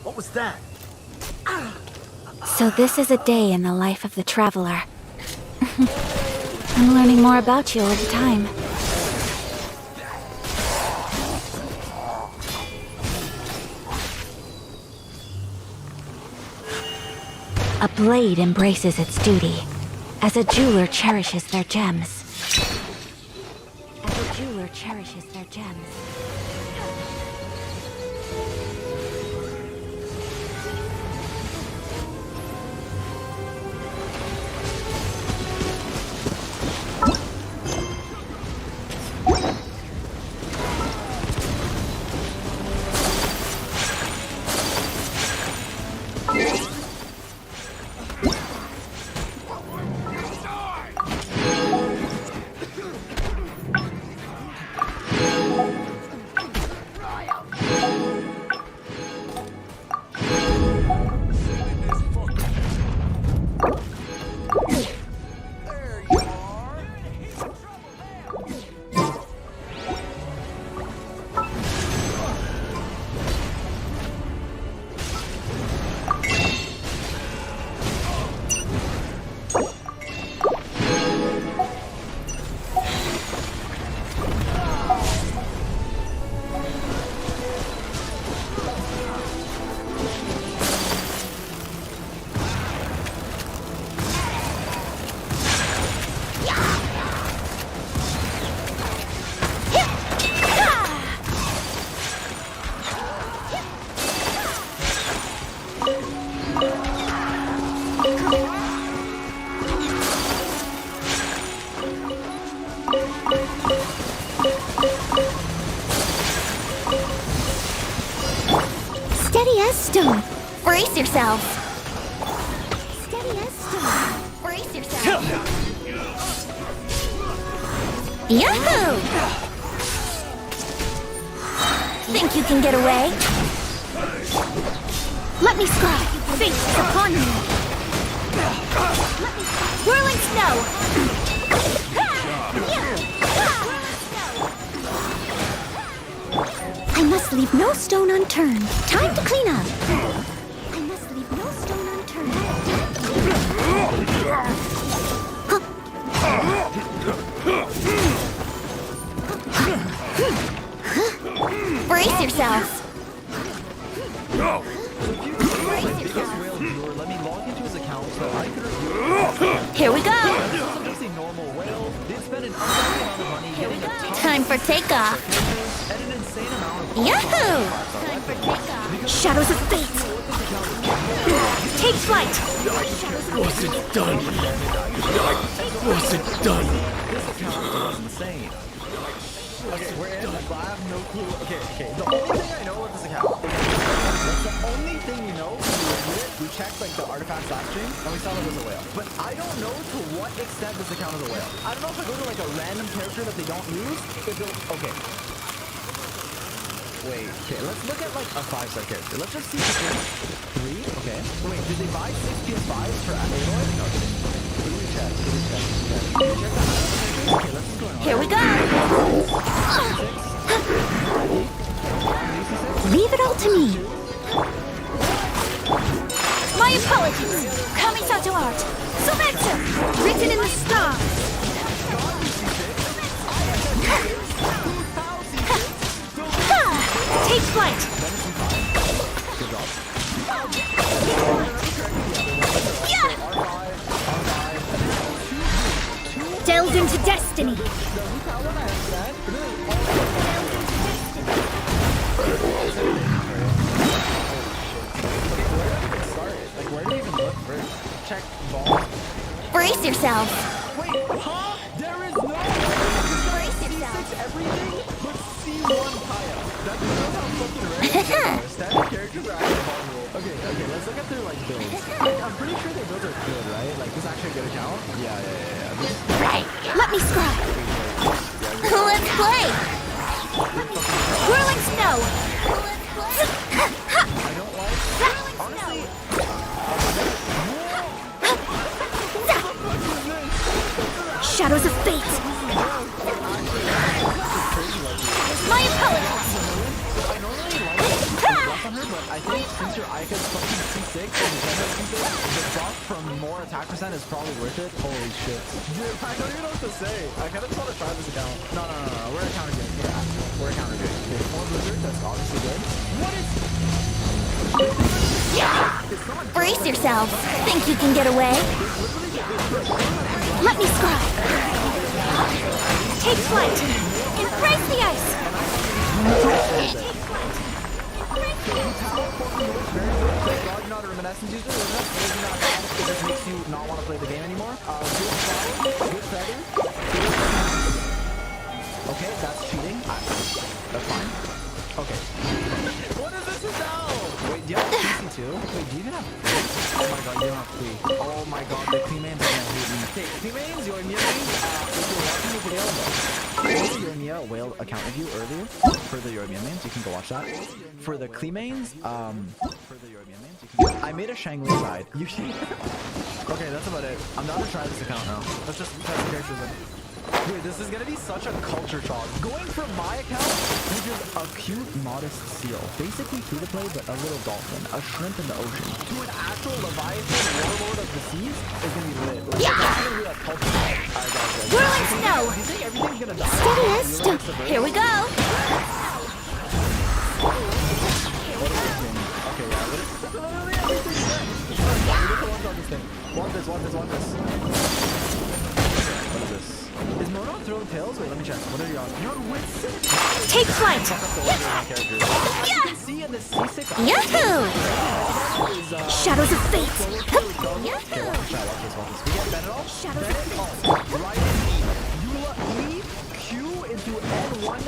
What was that? So this is a day in the life of the traveler. I'm learning more about you all the time. A blade embraces its duty, as a jeweler cherishes their gems. As a jeweler cherishes their gems. Steady as stone. Brace yourselves. Steady as stone. Brace yourselves. Yahoo! Think you can get away? Let me scry. Fate is upon me. Whirling snow. I must leave no stone unturned. Time to clean up. I must leave no stone unturned. Brace yourselves. No! Brace yourselves. Let me log into his account so I can review. Here we go. This isn't just a normal whale. They'd spend an ungodly amount of money getting a ton Time for takeoff. and an insane amount of Yahoo! Time for takeoff. Shadows of fate. Take flight. I wasn't done. I wasn't done. this account is insane. Okay, we're in. I have no clue. Okay. The only thing I know about this account is that's the only thing you know. We checked like the artifact last stream and we saw that it was a whale. But I don't know to what extent this account is a whale. I don't know if I go to like a random character that they don't use. If it'll, okay. Wait. Okay. Let's look at like a 5-star character. Let's just see. 3. Okay. Wait. Did they buy 6 PS5s for Aloy? No. Did we check? Okay. Let's just go on. Here we go. Leave it all to me. My apologies. Kamisato art. Sometsu. Written in the stars. Take flight. Yeah. Delve into destiny. Like, where do you even look first? Check ball. Brace yourselves. Wait, huh? There is no way. Brace yourselves. Everything but C1 Kaya. That's how fucking rare. Standard characters are actually vulnerable. Okay, let's look at their like builds. Like, I'm pretty sure their builds are good, right? Like, this is actually a good account. Yeah. Right. Let me scry. Let's play. Whirling snow. I don't like. Honestly, Shadows of fate. My apologies. I normally like on her, but I think since your Ika is fucking C6 and the Gen has C6, the buff from more attack percent is probably worth it. Holy shit. Dude, I don't even know what to say. I kind of just want to try this account. No. We're a counter game. We're a counter game. Okay, 4 Blizzard, that's obviously good. What is... Brace yourselves. Think you can get away? Let me scribe. Take flight. Embrace the ice. God, you're not a reminiscence user. Reminiscence is not bad. It just makes you not want to play the game anymore. Good flower, good feather. Okay, that's cheating. That's fine. Okay. What is this now? Wait, do you have PC too? Wait, do you even have... Oh my god, you don't have Clee. Oh my god, the Clee mains are gonna hate me. Okay, Clee mains, your Mia mains, if you're watching the video, your Mia whale account review earlier for the Yormia mains, you can go watch that. For the Clee mains, I made a Shangli side. You should... Okay, that's about it. I'm not gonna try this account now. Let's just try the characters in. Dude, this is gonna be such a culture shock. Going from my account, which is a cute, modest seal, basically free to play, but a little dolphin, a shrimp in the ocean, to an actual Leviathan warlord of the seas is gonna be lit. Like, that's gonna be a culture shock. Alright, guys. Whirling snow. Do you think everything's gonna die? Steadiest. Here we go. What is this thing? Okay, yeah, what is... Literally everything's dead. Watch this thing. Want this. What is this? Is Mono throwing tails? Wait, let me check. What are you on? You're on with 6. Take flight. Yeah. See in the C6. Yahoo! Shadows of fate. Okay, Yahoo! watch this. We get Benadol. Shadows of fate. Right in E. Eula E. Q into N1.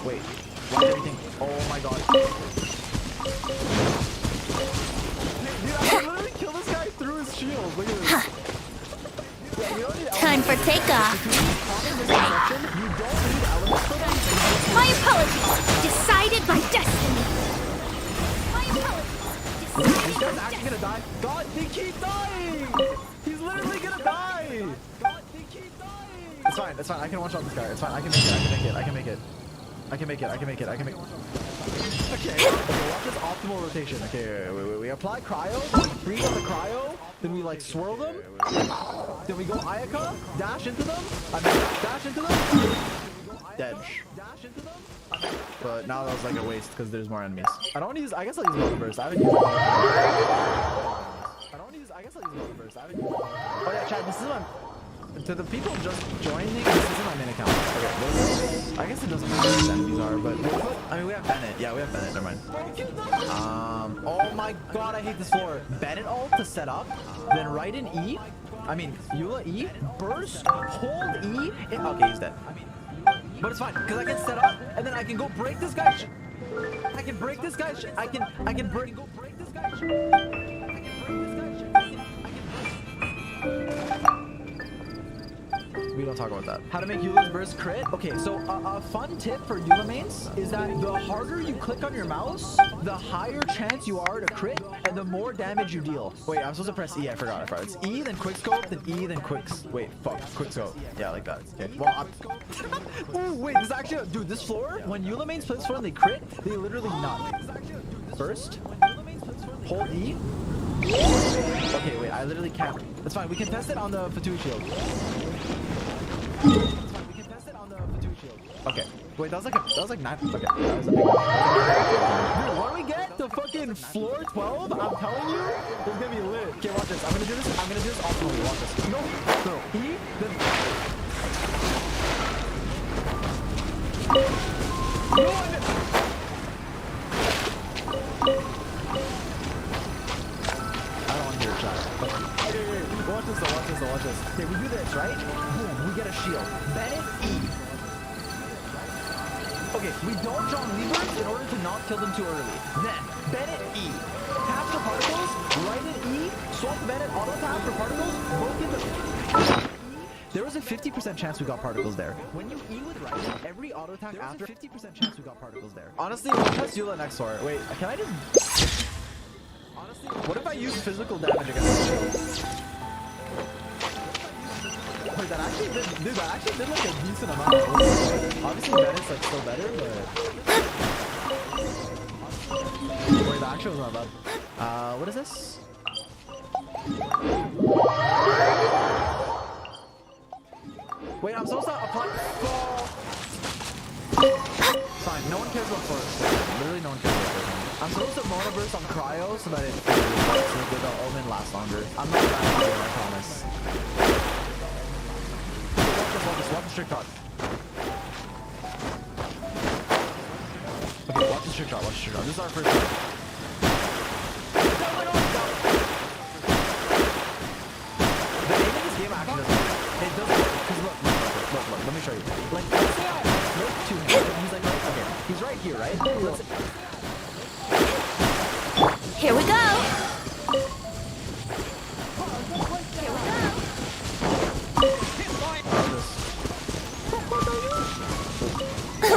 Wait. Why everything? Oh my god. Dude, I can literally kill this guy through his shield. Look at this. Time for takeoff. My apologies. Decided by destiny. My apologies. This guy's actually gonna die. God, they keep dying. He's literally gonna die. God, they keep dying. It's fine. I can one shot this guy. It's fine. I can make it. Okay, watch this optimal rotation. Okay, wait. We apply cryo, breathe on the cryo, then we like swirl them, then we go Ayaka, dash into them, dead. But now that was like a waste because there's more enemies. I guess I'll use Motor Burst. I haven't used Oh yeah, chat, this is my... To the people just joining, this isn't my main account. Okay, I guess it doesn't matter what the enemies are, but we have Bennett. Yeah, we have Bennett. Never mind. Oh my god, I hate this floor. Bennett ult to set up, then right in E. Eula E. Burst, hold E. Okay, he's dead. But it's fine, because I can set up, and then I can go break this guy. I can break this guy. I can break this guy. We don't talk about that. How to make Eula's burst crit? Okay, so a fun tip for Eula mains is that the harder you click on your mouse, the higher chance you are to crit, and the more damage you deal. Wait, I'm supposed to press E. I forgot. It's E, then quickscope, then E, then quickscope. Yeah, like that. Okay. Well, ooh, wait, this is actually... Dude, this floor, when Eula mains play this floor and they crit, they literally nut. First, hold E. Okay, wait, I literally can't. That's fine, we can test it on the Fatui shield. Okay. Wait, that was like 9. Okay, that was a big one. Dude, when we get to fucking floor 12, I'm telling you, it's gonna be lit. Okay, watch this. I'm gonna do this optimally. Watch this. No. E, then... I don't want to hear a shot. Okay, watch this. Okay, we do this, right? Boom, we get a shield. Bennett E. Okay, we don't jump levers in order to not kill them too early. Then, Bennett E. Tap for particles, right in E, swap Bennett, auto tap for particles, both in the... There was a 50% chance we got particles there. When you E with right, every auto attack after... 50% chance we got particles there. Honestly, we'll test Eula next war. Wait, can I just... Honestly, what if I use physical damage against the shield? Wait, that actually did like a decent amount of work. Obviously Bennett's like still better, but... The action was not bad. What is this? Wait, I'm supposed to apply. Fine, no one cares about first. Literally, no one cares about first. I'm supposed to monoburst on cryo so that it so the omen lasts longer. I'm not bad at it, I promise. Watch the trick shot. Okay, watch the trick shot. This is our first shot. The aim of this game actually doesn't work. It doesn't work because look, let me show you. Like, let's say I look to him, he's like, okay, he's right here, right? Here we go.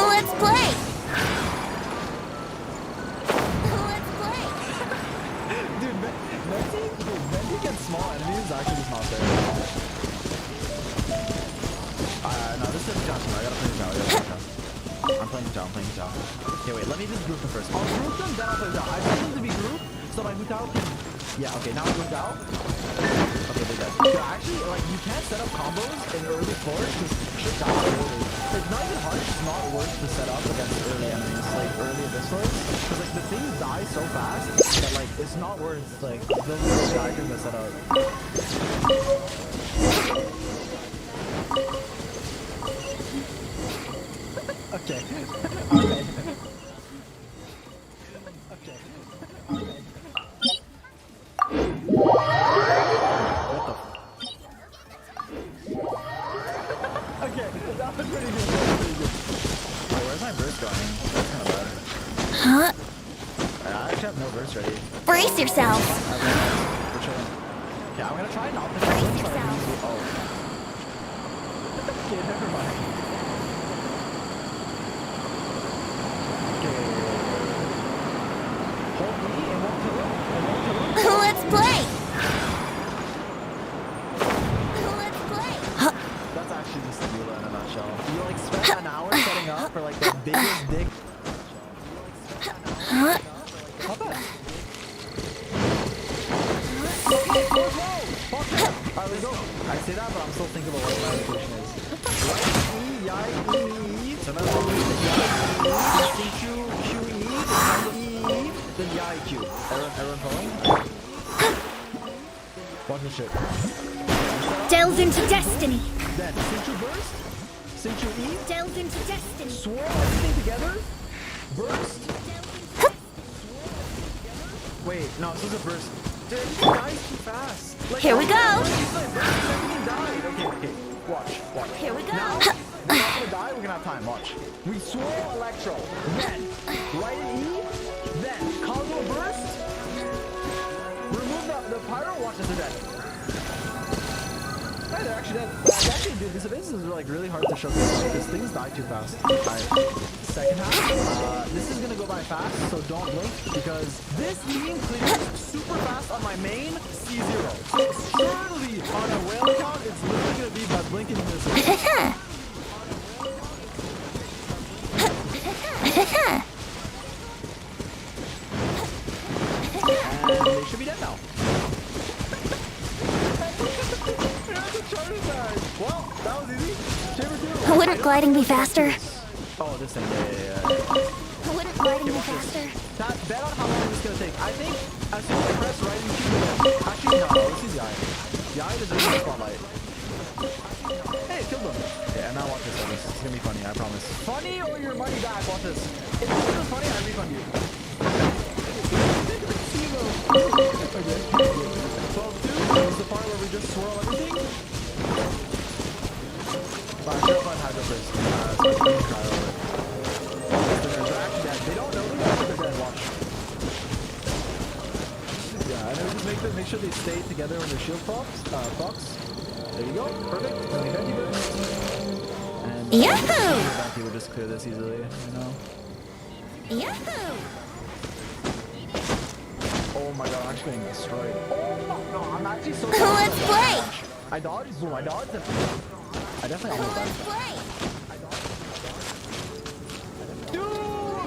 Let's play. Dude, Venti gets small enemies is actually just not fair. No, this is Johnson. I gotta play Zhao. I'm playing Zhao. Okay, wait, let me just group them first. I'll group them, then I'll play Zhao. I want them to be grouped so my Hu Tao can. Yeah, okay, now Hu Tao. Okay, they're dead. So actually, like, you can't set up combos in early floors because shit Zhao is early. It's not even hard, it's not worth to set up against early enemies, like early abyss floors. Because, like, the things die so fast that, like, it's not worth, like, the little guy can mess it up. Okay. Alright. Okay. Alright. What the Okay, that was pretty good. Oh, where's my burst going? That's kind of bad. Huh? I actually have no burst ready. Brace yourself. We're chilling. Okay, I'm gonna try and optimize Brace this. yourself. Oh. Okay, never mind. Let's play. That's actually just a deal in a nutshell. You like spend an hour setting up for like the biggest dick. Huh? Not bad. Alright, let's go. I say that, but I'm still thinking about what my application is. Right E, Yai, E, so now then Yai Q. Everyone following? Watch this shit. Delve into destiny. Then, Sinchu burst, Sinchu E, Delve into destiny. swirl everything together, burst. Wait, no, this is a burst. Dude, he dies too fast. Like, Here we go. Everything died. Okay, watch. Here we go. Now, we're not gonna die, we're gonna have time, watch. We swirl Electro, then, right E, then, Congo burst, remove the pyro, watch this, they're dead. Hey, they're actually dead. Actually, dude, this is like really hard to showcase because things die too fast. Alright, second half. This is gonna go by fast, so don't blink because this team clears super fast on my main C0. So surely on a whale account, it's literally gonna be by blinking this. And they should be dead now. Well, that was easy. Chamber 2. Wouldn't gliding be faster? Oh, this thing, yeah. Wouldn't gliding be faster? Bet on how long this is gonna take. I think as soon as I press right, you shoot it. Actually, no, this is Yai. Yai deserves the spotlight. Hey, killed him. Yeah, now watch this. This is gonna be funny, I promise. Funny or your money back, watch this. If this is funny, I refund you. Okay. 12-2 is the part where we just swirl everything. But I should have fun Hydro first. So I can cry over it. They're actually dead. They don't know they're dead, but they're dead. Watch. Yeah, and then we just make sure they stay together when their shield pops. There you go. Perfect. And we Venti burst. And Yahoo! Venti would just clear this easily, you know? Yahoo! Oh my god, I'm actually getting destroyed. Oh no, I'm actually so Let's play! I dodged, boom, I dodged, and I definitely almost died. Let's play! Dude,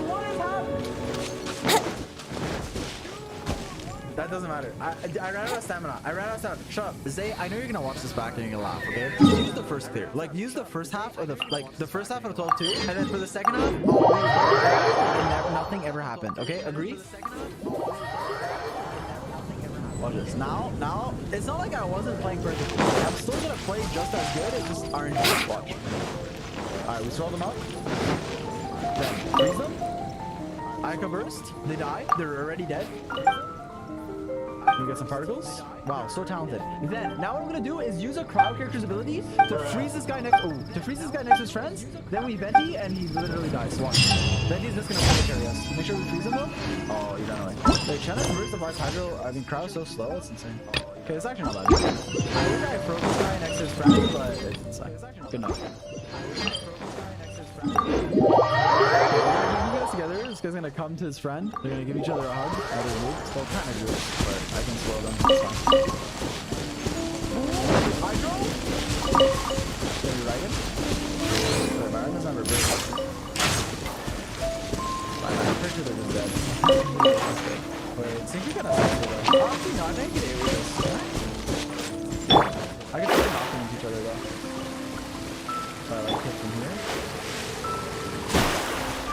what is happening? doesn't matter. I ran out of stamina. Shut up. Zay, I know you're gonna watch this back and you're gonna laugh, okay? Just use the first clear. Like, use the first half of the first half of the 12-2, and then for the second half, nothing ever happened, okay? Agree? Watch this. Now, it's not like I wasn't playing perfectly. I'm still gonna play just as good. It's just RNG. Watch. Alright, we swirl them up. Then freeze them. Ica burst. They die. They're already dead. You get some particles. Wow, so talented. Then now what I'm gonna do is use a crowd character's ability to freeze this guy next. Oh, to freeze this guy next to his friends. Then we venti and he literally dies. Watch. Venti's just gonna carry us. Make sure we freeze him though. Oh, you ran away. Wait, Shanna burst applies hydro. I mean, crowd is so slow. It's insane. Okay, it's actually not bad. I wish I froze this guy next to his friend, but it's insane. Good enough. Together, this guy's gonna come to his friend. They're gonna give each other a hug. They'll kind of do it, but I can slow them. It's fine. Hydro? Are you right? Baron's never big. I'm pretty sure they're just dead. Wait, think you got a cycle though. Actually, no, I think it is. I can totally knock them into each other though. So I like hit from here.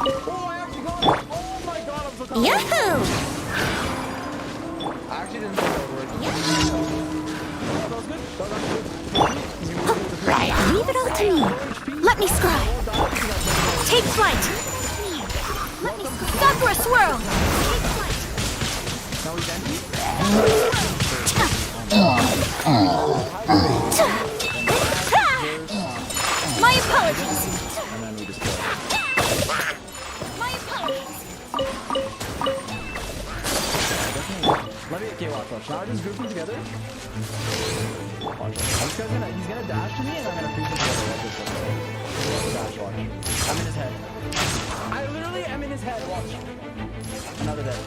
Oh, I actually got it! Oh my god, I'm so confident. Yahoo! I actually didn't think that would work. Yahoo! That was good. That was good. Leave it all to me. Let me scry. Take flight. Let me stop for a swirl. Take flight. Now we venti? My apologies. And then we just kill it. My apologies. Let me okay, watch. Now we're just grouping together. Watch. This guy's he's gonna dash to me and I'm gonna freeze him together. Dash, watch. I'm in his head. I literally am in his head, watch. Another dead.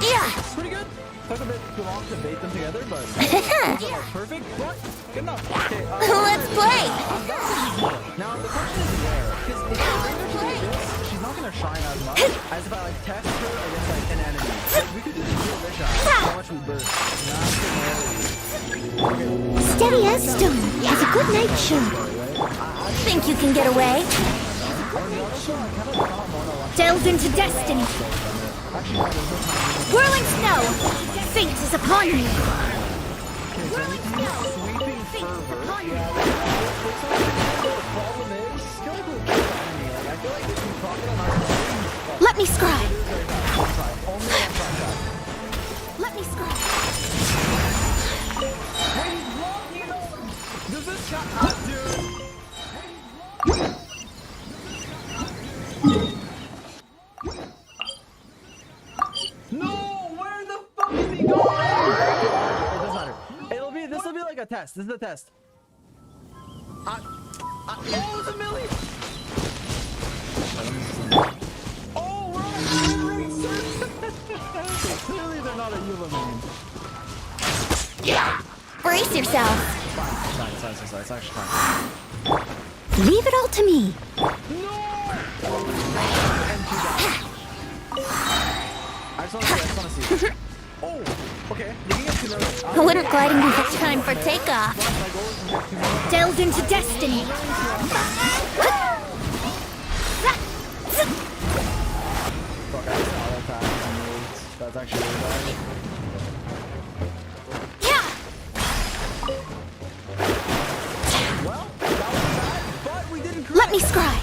Yeah. Pretty good. Took a bit too long to bait them together, but perfect, but good enough. Okay, Let's play. now the question is where? Because if I bring her to this, she's not gonna shine as much as if I like test her against like an enemy. Like, we could do the real fish out. How much we burst. Steady as stone has a good night show. Think you can get away? Delved into destiny. Whirling snow. Fate is upon me. Whirling snow. Fate is upon me. Let me scry. Let me scry. Does this shot dude? No, where the fuck is he going? It doesn't matter. This will be like a test. This is a test. Oh, it's a milli! Oh, we're on a great racer! Clearly they're not a Eula main. Brace yourself. Sorry, it's actually fine. Leave it all to me. No! I just want to see. Oh, okay. Wouldn't gliding be the time for takeoff? Delved into destiny. That's actually really bad. Yeah. Well, that was bad, but we didn't crit. Let me scry.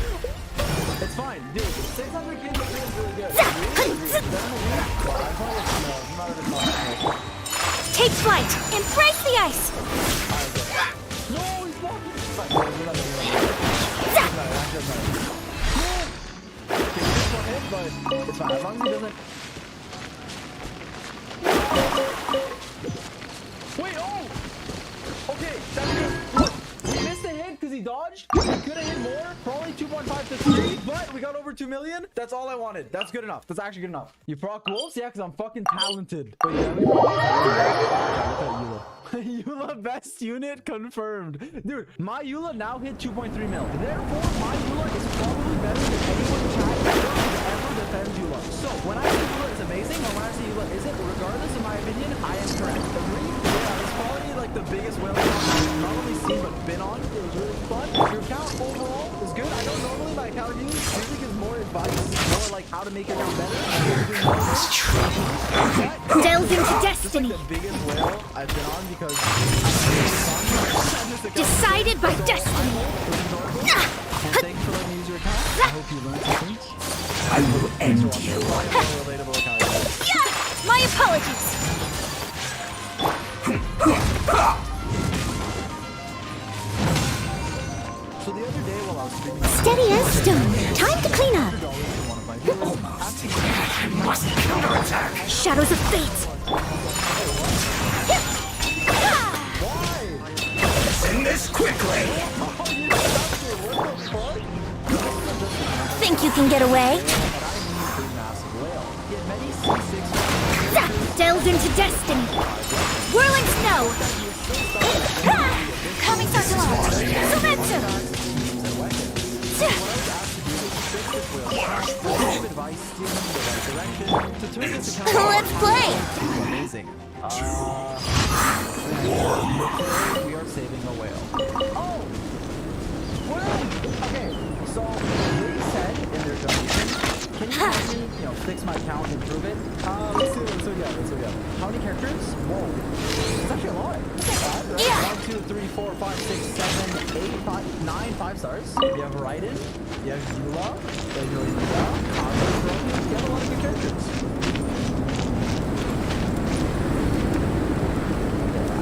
It's fine, dude. 600 kills is really good. Take flight. Embrace the ice. No, he's walking. But it's fine, as long as he doesn't. Wait, oh! Okay, that's good. Look, we missed a hit because he dodged. We could have hit more, probably 2.5 to 3, but we got over 2 million. That's all I wanted. That's good enough. That's actually good enough. You proc wolves? Yeah, because I'm fucking talented. Wait, yeah, look at Eula. Eula best unit confirmed. Dude, my Eula now hit 2.3 mil. Therefore, my Eula is probably better than anyone in chat ever defends Eula. So, when I advice or like how to make it better. Delve into Just like destiny. the biggest whale I've been on because Decided by destiny. and thanks for letting me use your account. I hope you learned something. I will end you. Relatable account. Yeah, my apologies. So the other day while I was streaming, Steady as stone. Time to clean up. $100 from one of my viewers asked me I must counterattack. Shadows of fate. Send this quickly. Think you can get away? massive whale. He had many C6 Delve into destiny. Whirling snow. Coming Sakurai. Sumetsu. advice steering in the right direction to turn this account Let's play. amazing. We are saving a whale. Oh! Whale! Okay, so they said in their donation, can you help me, fix my account and improve it? Let's do it. How many characters? Whoa. It's actually a lot. It's not bad, right? Yeah. 1, 2, 3, 4, 5, 6, 7, 8, 5, 9 5-stars. You have Raiden, you have Yula, you have Yoruba, you have a lot of good characters.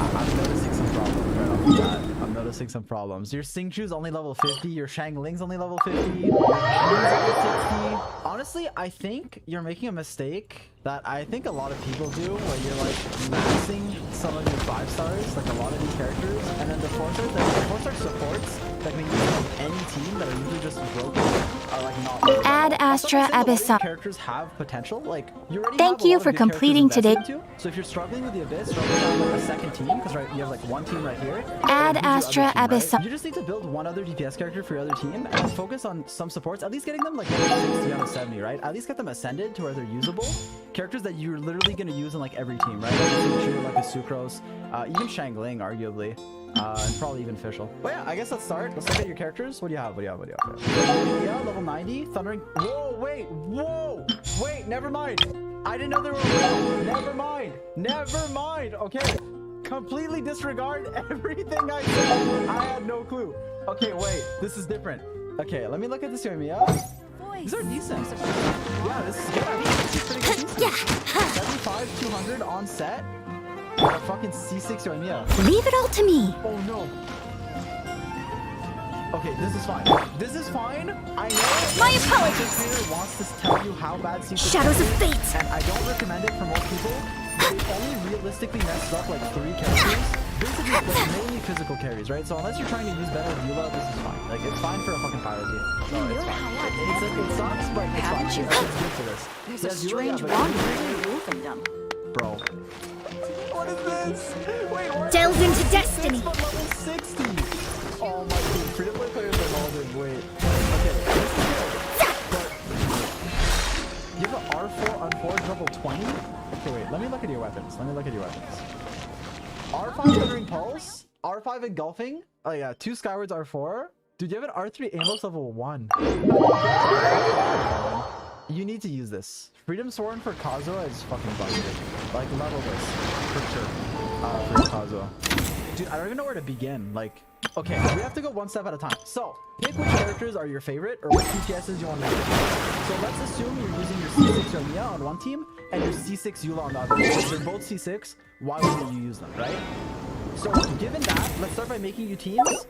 I'm noticing some problems right off the bat. I'm noticing some problems. Your Xingqiu's only level 50, your Shangling's only level 50, your Qing's level 60. Honestly, I think you're making a mistake that I think a lot of people do, where you're like maxing some of your 5-stars, like a lot of these characters, and then the 4-stars, the 4-star supports that can use on any team that are usually just broken are like not. Add Astra Abyssal. Characters have potential. Like you already. Thank have a you lot of for good characters completing today. invested into. So if you're struggling with the Abyss, struggling with like a second team, because right, you have like one team right here. Add and then you do Astra other team, right? Abyssal. You just need to build one other DPS character for your other team and focus on some supports. At least getting them like level 60 out of 70, right? At least get them ascended to where they're usable. Characters that you're literally going to use in like every team, right? Like a Xingqiu, like a Sucrose, even Shangling, arguably. And probably even Fischl. But yeah, I guess let's start. Let's look at your characters. What do you have? Yeah, level 90. Thundering. Whoa, wait, never mind. I didn't know there were. Never mind. Okay. Completely disregard everything I said. I had no clue. Okay, wait. This is different. Okay, let me look at this Yoimiya. These are decent. Yeah, this is good. I mean, this is pretty good. Decent. 75, 200 on set. A fucking C6 Yoimiya. Leave it all to me. Oh no. Okay, this is fine. I know. My apologies. The creator wants to tell you how bad C6 Shadows of is, fate. and I don't recommend it for most people. It only realistically messes up like 3 characters. Basically, like mainly physical carries, right? So unless you're trying to use better Yula, this is fine. Like it's fine for a fucking pyro team. So it's fine. It sucks, but it's fine. It's good for this. There's Yes, a Yula, strange yeah, but- wandering in Wolfendom. Bro. What is this? Wait, what? Delve into destiny. But level 60. Oh my god, free-to-play players are holding. Wait. Okay, this is good. But you have an R4 unforged level 20? Okay, wait. Let me look at your weapons. R5 Thundering Pulse, R5 Engulfing. Oh yeah, 2 Skywards R4. Dude, you have an R3 Aimless level 1. You need to use this. Freedom Sworn for Kazuha is fucking busted. Like, level this. For sure. For Kazuha. Dude, I don't even know where to begin. Like, okay, we have to go one step at a time. So, pick which characters are your favorite or which DPSs you want to use. So let's assume you're using your C6 Yoimiya on one team and your C6 Yula on the other. If they're both C6, why wouldn't you use them, right? So, given that, let's start by making you teams.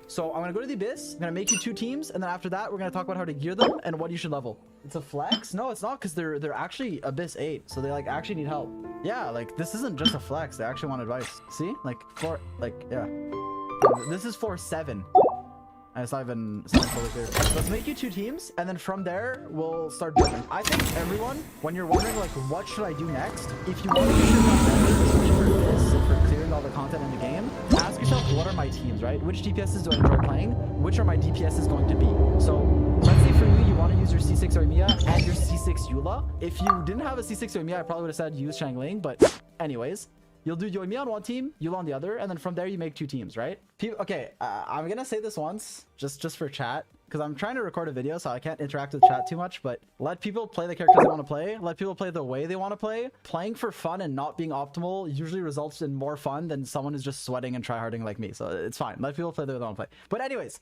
So I'm gonna go to the Abyss, I'm gonna make you 2 teams, and then after that we're gonna talk about how to gear them and what you should level. It's a flex? No, it's not, because they're actually Abyss 8, so they like actually need help. Yeah, like this isn't just a flex, they actually want advice. See? Like yeah. This is 4-7. And it's not even fully clear. Let's make you 2 teams, and then from there we'll start building. I think everyone, when you're wondering like what should I do next, if you want to use your content, especially for this, for clearing all the content in the game, ask yourself what are my teams, right? Which DPSs do I enjoy playing? Which are my DPSs going to be? So let's say for you want to use your C6 Yoimiya and your C6 Yula. If you didn't have a C6 Yoimiya, I probably would have said use Shangling, but anyways. You'll do Yoimiya on one team, Yula on the other, and then from there you make 2 teams, right? Okay, I'm gonna say this once, just for chat. because I'm trying to record a video, so I can't interact with chat too much, but let people play the characters they want to play. Let people play the way they want to play. Playing for fun and not being optimal usually results in more fun than someone who's just sweating and tryharding like me. So it's fine. Let people play the way they want to play. But anyways.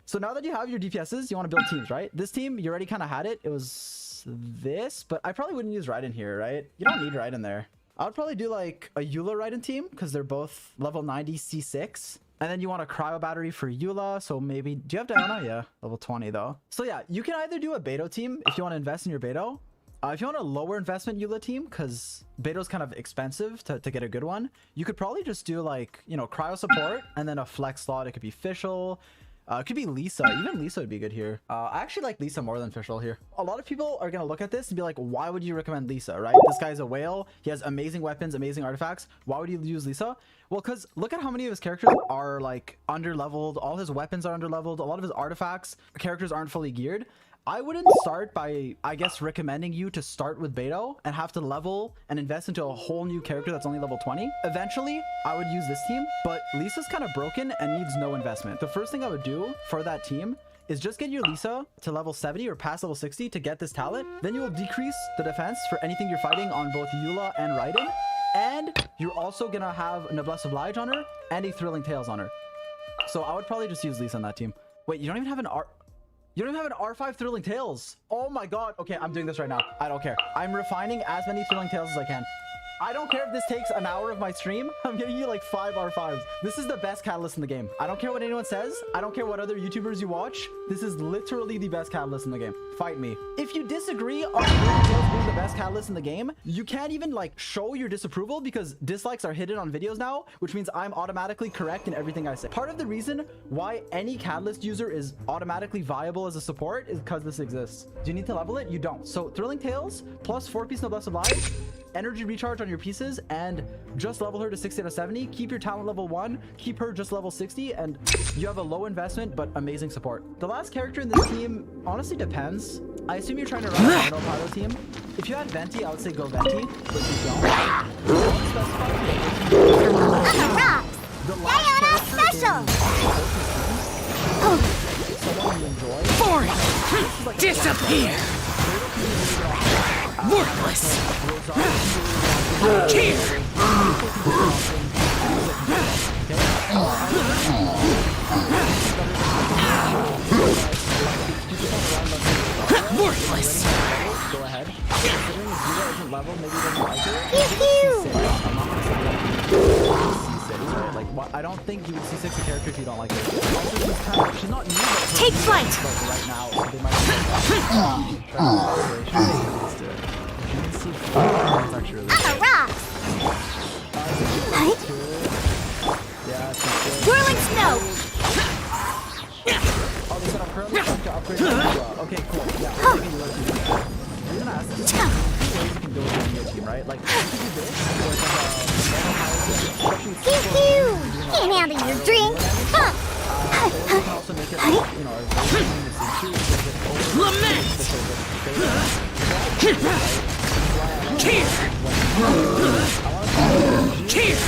So now that you have your DPSs, you want to build teams, right? This team, you already kind of had it. It was this, but I probably wouldn't use Raiden here, right? You don't need Raiden there. I would probably do like a Eula Raiden team because they're both level 90 C6. And then you want a cryo battery for Eula. So maybe, do you have Diana? Yeah, level 20 though. So yeah, you can either do a Beto team if you want to invest in your Beto. If you want a lower investment Eula team, because Beto's kind of expensive to get a good one, you could probably just do like, you know, cryo support and then a flex slot. It could be Fischl. It could be Lisa. Even Lisa would be good here. I actually like Lisa more than Fischl here. A lot of people are going to look at this and be like, why would you recommend Lisa, right? This guy's a whale. He has amazing weapons, amazing artifacts. Why would you use Lisa? Well, because look at how many of his characters are like under-leveled. All his weapons are under-leveled. A lot of his artifacts, characters aren't fully geared. I wouldn't start by, I guess, recommending you to start with Beto and have to level and invest into a whole new character that's only level 20. Eventually, I would use this team, but Lisa's kind of broken and needs no investment. The first thing I would do for that team is just get your Lisa to level 70 or past level 60 to get this talent. Then you will decrease the defense for anything you're fighting on both Eula and Raiden. And you're also going to have Noblesse Oblige on her and a Thrilling Tales on her. So I would probably just use Lisa on that team. Wait, you don't even have an You don't even have an R5 Thrilling Tales. Oh my god. Okay, I'm doing this right now. I don't care. I'm refining as many Thrilling Tales as I can. I don't care if this takes an hour of my stream. I'm getting you like 5 R5s. This is the best catalyst in the game. I don't care what anyone says. I don't care what other YouTubers you watch. This is literally the best catalyst in the game. Fight me. If you disagree on Thrilling Tales being the best catalyst in the game, you can't even like show your disapproval because dislikes are hidden on videos now, which means I'm automatically correct in everything I say. Part of the reason why any catalyst user is automatically viable as a support is because this exists. Do you need to level it? You don't. So Thrilling Tales plus 4-piece Noblesse Oblige, energy recharge on your pieces, and just level her to 60 out of 70. Keep your talent level 1, keep her just level 60, and you have a low investment but amazing support. The last character in this team honestly depends. I assume you're trying to run a Mono Pyro team. If you had Venti, I would say go Venti, but if you don't specify the last character someone you enjoy. Force! Disappear! Worthless! Here! Worthless! Go ahead. Considering if Yuga isn't leveled, maybe he doesn't like it. I'm not gonna say C6, right? Like, what? I don't think you would C6 a character if you don't like it. Also, she's not new. Take flight! Right now, so they might I'm a rock! Whirling snow! Oh, they said I'm currently trying to upgrade okay, cool. Yeah, I'm taking you up. You're gonna ask this. Two ways you can build your team, right? Like, you can do this, or it's like Pew! Can't handle your drink! you can also make it, you know, Lament! Cheer! Cheer!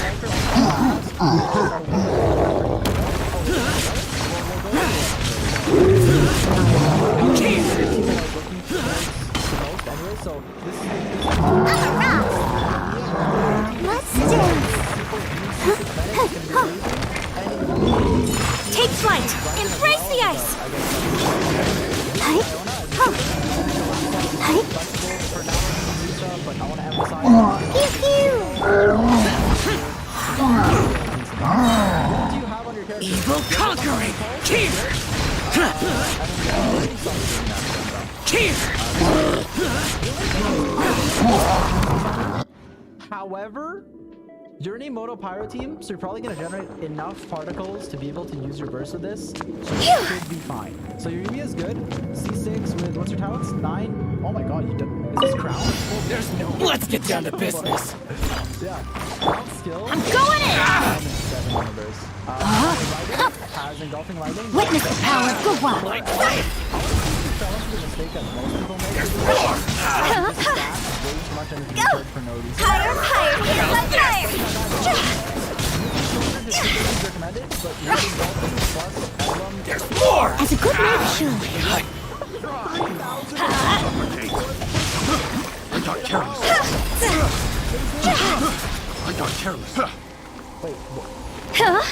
So this is I'm a rock! Let's dance! Take flight! Embrace the ice! but I want to emphasize Pew pew! what do you have on your character? Evil conquering! Cheer! Cheer! However, you're in a Moto Pyro team, so you're probably going to generate enough particles to be able to use your burst with this. So you should be fine. So your Yuumi is good. C6 with, what's your talents? 9. Oh my god, you done. Is this crown? There's no. Let's get down to business. Yeah. Crown skill. I'm going in! 7 numbers. Has engulfing lightning. Witness the power of the wild! Like fire! That was the mistake that most people make. Way too much energy research for no reason. Higher, higher, Recommended, but using Dolphin plus Emblem There's more! As a good knight should. I got careless. I got careless. Wait, Huh?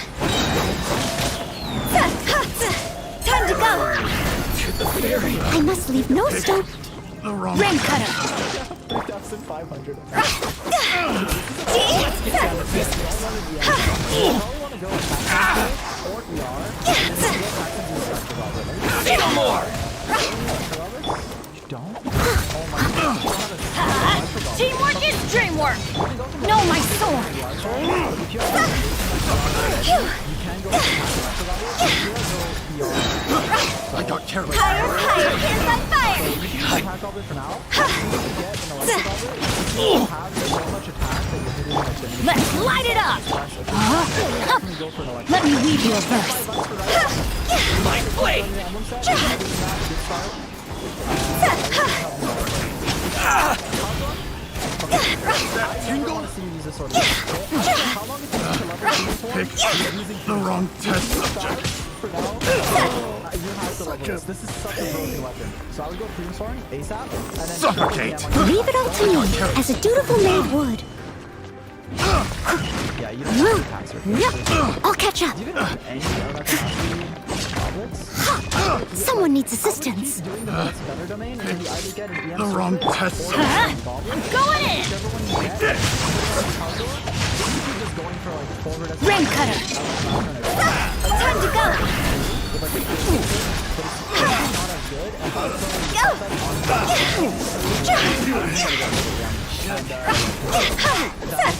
Time to go. To the ferry. I must leave no stone. The wrong Rain cutter. 3,500. Let's get down to business. See no more! You don't? Teamwork is dreamwork. Know my sword. I got careless. Higher, higher, hands on fire. Attack all this for now. Let's light it up. Let me weave you a verse. My blade! Pick the wrong test subject. This is such a broken weapon. So I would go Freedom Sword, ASAP, and then Suffocate! Leave it all to me, as a dutiful maid would. Yeah, you don't have to attack her. Yep, I'll catch up. Even with any other goblets, Someone needs assistance. doing the best better domain, and then you either get an EM The wrong test subject. I'm going in. whichever one you get, just going for like forward as Rain cutter. Time to go.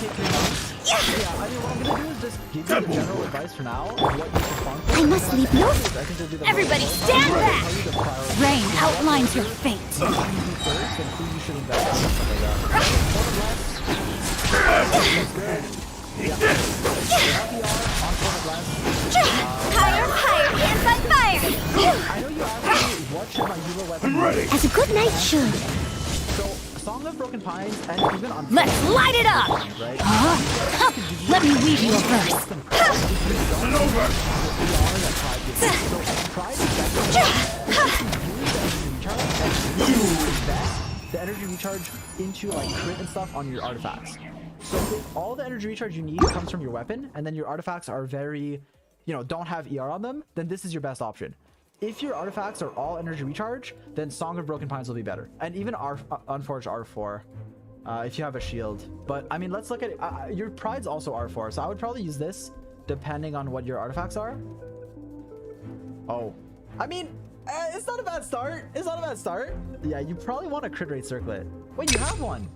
Yeah, I mean, what I'm gonna do is just give you general advice for now of what you should funk for. I must leave no. I think it'll be the Everybody stand back. Rain outlines your fate. first and who you should invest in, stuff like that. Higher, higher, hands on fire. I know you asked me what should my hero weapon be. As a good knight should. So, Song of Broken Pines and even on Let's light it up. right? Let me weave you a verse. Pride is the energy recharge into like crit and stuff on your artifacts. So all the energy recharge you need comes from your weapon, and then your artifacts are very, don't have ER on them, then this is your best option. If your artifacts are all energy recharge, then Song of Broken Pines will be better. And even Unforged R4, if you have a shield. But I mean, let's look at it. Your Pride's also R4, so I would probably use this depending on what your artifacts are. Oh, I mean, it's not a bad start. It's not a bad start. Yeah, you probably want a crit rate circlet. Wait, you have one.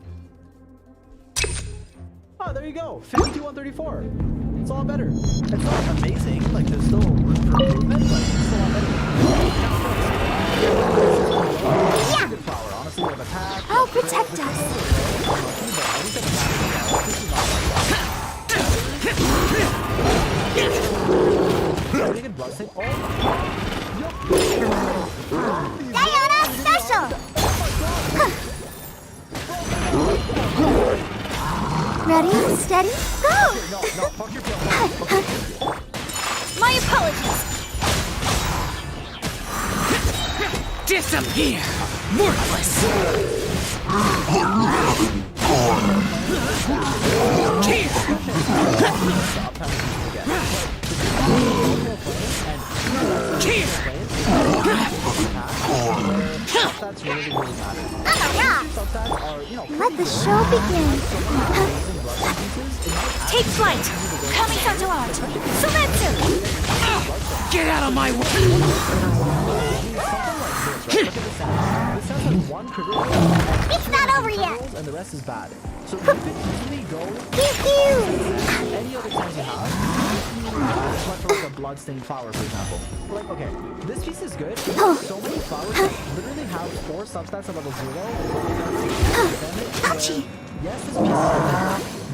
Oh, there you go. 52-134. It's a lot better. It's not amazing. Like, there's still room for improvement, but it's a lot better. Yeah. Good flower. Honestly, with attack. I'll protect us. Good blessing. Oh, Diana special. Ready, steady, go. no, fuck your tail. My apologies. Disappear! Worthless! Here! Here! That's really bad. I'm a rock. Substats are, Let the show begin. Take flight. Coming to art. Sumetsu. Get out of my way! This has like one crit rate, It's not over yet. and the rest is bad. So you could easily go Pew pew. any other times you have. Select for like a bloodstained flower, for example. Like, okay, this piece is good. So many flowers that literally have 4 substats at level 0. Ouchie. Yes, this piece is good.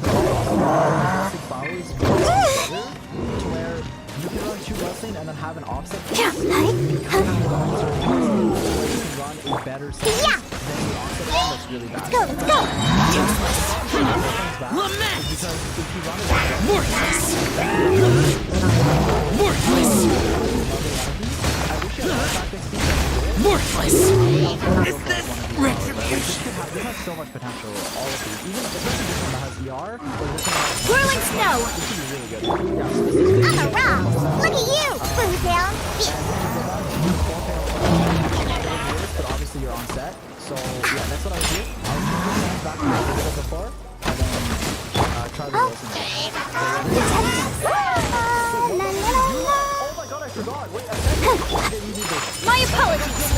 But flower is better to where you can run 2 bloodstained and then have an offset. Yeah, right? Run a better set Yeah. than the offset one that's really bad. Go, let's go. Lament! Because if you run it Worthless! Worthless! Worthless! Is this retribution? This has so much potential, all of these. Even especially this one that has VR, or this one that has Whirling snow! this could be really good. Yeah, so this is I'm a rock. Look at you, food down. but obviously you're on set. So yeah, that's what I would do. I would put your hands back to what I did before, and then try the rolls and Oh my god, I forgot. Wait, I said you did this. My apologies!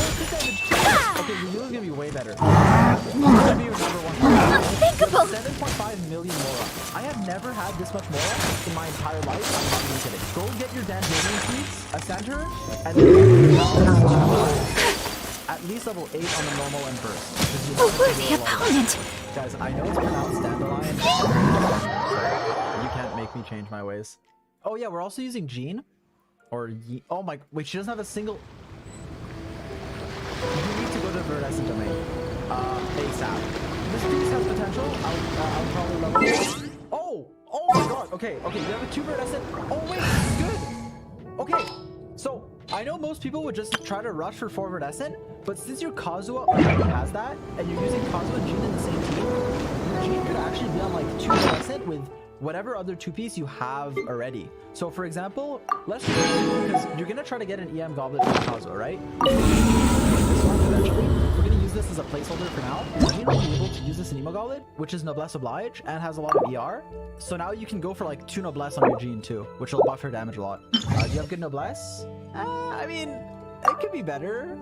Okay, the Yu's gonna be way better. It's gonna be your number one. Unthinkable! 7.5 million Mora. I have never had this much Mora in my entire life. I'm not even kidding. Go get your Dandelion seeds, a center, and then at least level 8 on the normal and burst. A worthy opponent! Guys, I know it's pronounced Dandelion. You can't make me change my ways. Oh yeah, we're also using Jean. Or oh my, wait, she doesn't have a single. You need to go to the Verdescent domain. ASAP. This piece has potential. I'll probably level it. Oh my god. Okay, you have a 2 Verdescent. Oh wait, good. Okay, so I know most people would just try to rush for 4 Verdescent, but since your Kazuha already has that, and you're using Kazuha and Jean in the same team, your Jean could actually be on like 2 Verdescent with whatever other 2-piece you have already. So for example, let's just because you're gonna try to get an EM goblet from Kazuha, right? This one eventually. We're gonna use this as a placeholder for now. Jean will be able to use this in Emo Goblet, which is Noblesse Oblige and has a lot of ER. So now you can go for like 2 Noblesse on your Jean too, which will buff her damage a lot. Do you have good Noblesse? I mean, it could be better.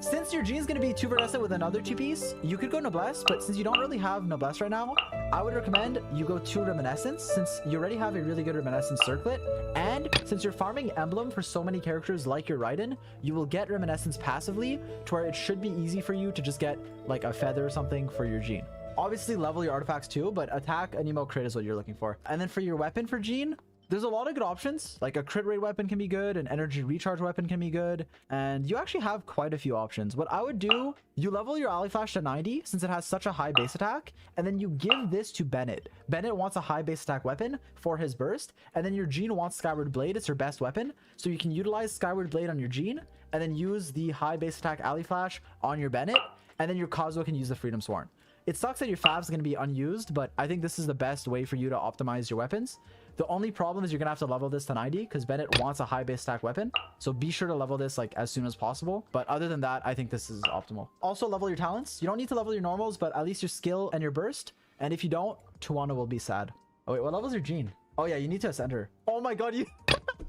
Since your Jean's gonna be 2 Verdescent with another 2-piece, you could go Noblesse, but since you don't really have Noblesse right now, I would recommend you go 2 Reminiscence, since you already have a really good Reminiscence circlet, and since you're farming Emblem for so many characters like your Raiden, you will get Reminiscence passively, to where it should be easy for you to just get like a feather or something for your Jean. Obviously level your artifacts too, but attack and emo crit is what you're looking for. And then for your weapon for Jean, there's a lot of good options. Like a crit rate weapon can be good, an energy recharge weapon can be good, and you actually have quite a few options. What I would do, you level your Ally Flash to 90 since it has such a high base attack, and then you give this to Bennett. Bennett wants a high base attack weapon for his burst, and then your Jean wants Skyward Blade. It's her best weapon, so you can utilize Skyward Blade on your Jean, and then use the high base attack Ally Flash on your Bennett, and then your Kazuha can use the Freedom Sworn. It sucks that your Fav's going to be unused, but I think this is the best way for you to optimize your weapons. The only problem is you're gonna have to level this to 90 because Bennett wants a high base attack weapon. So be sure to level this like as soon as possible. But other than that, I think this is optimal. Also level your talents. You don't need to level your normals, but at least your skill and your burst. And if you don't, Tuana will be sad. Oh wait, what level is your Jean? Oh yeah, you need to ascend her. Oh my god, you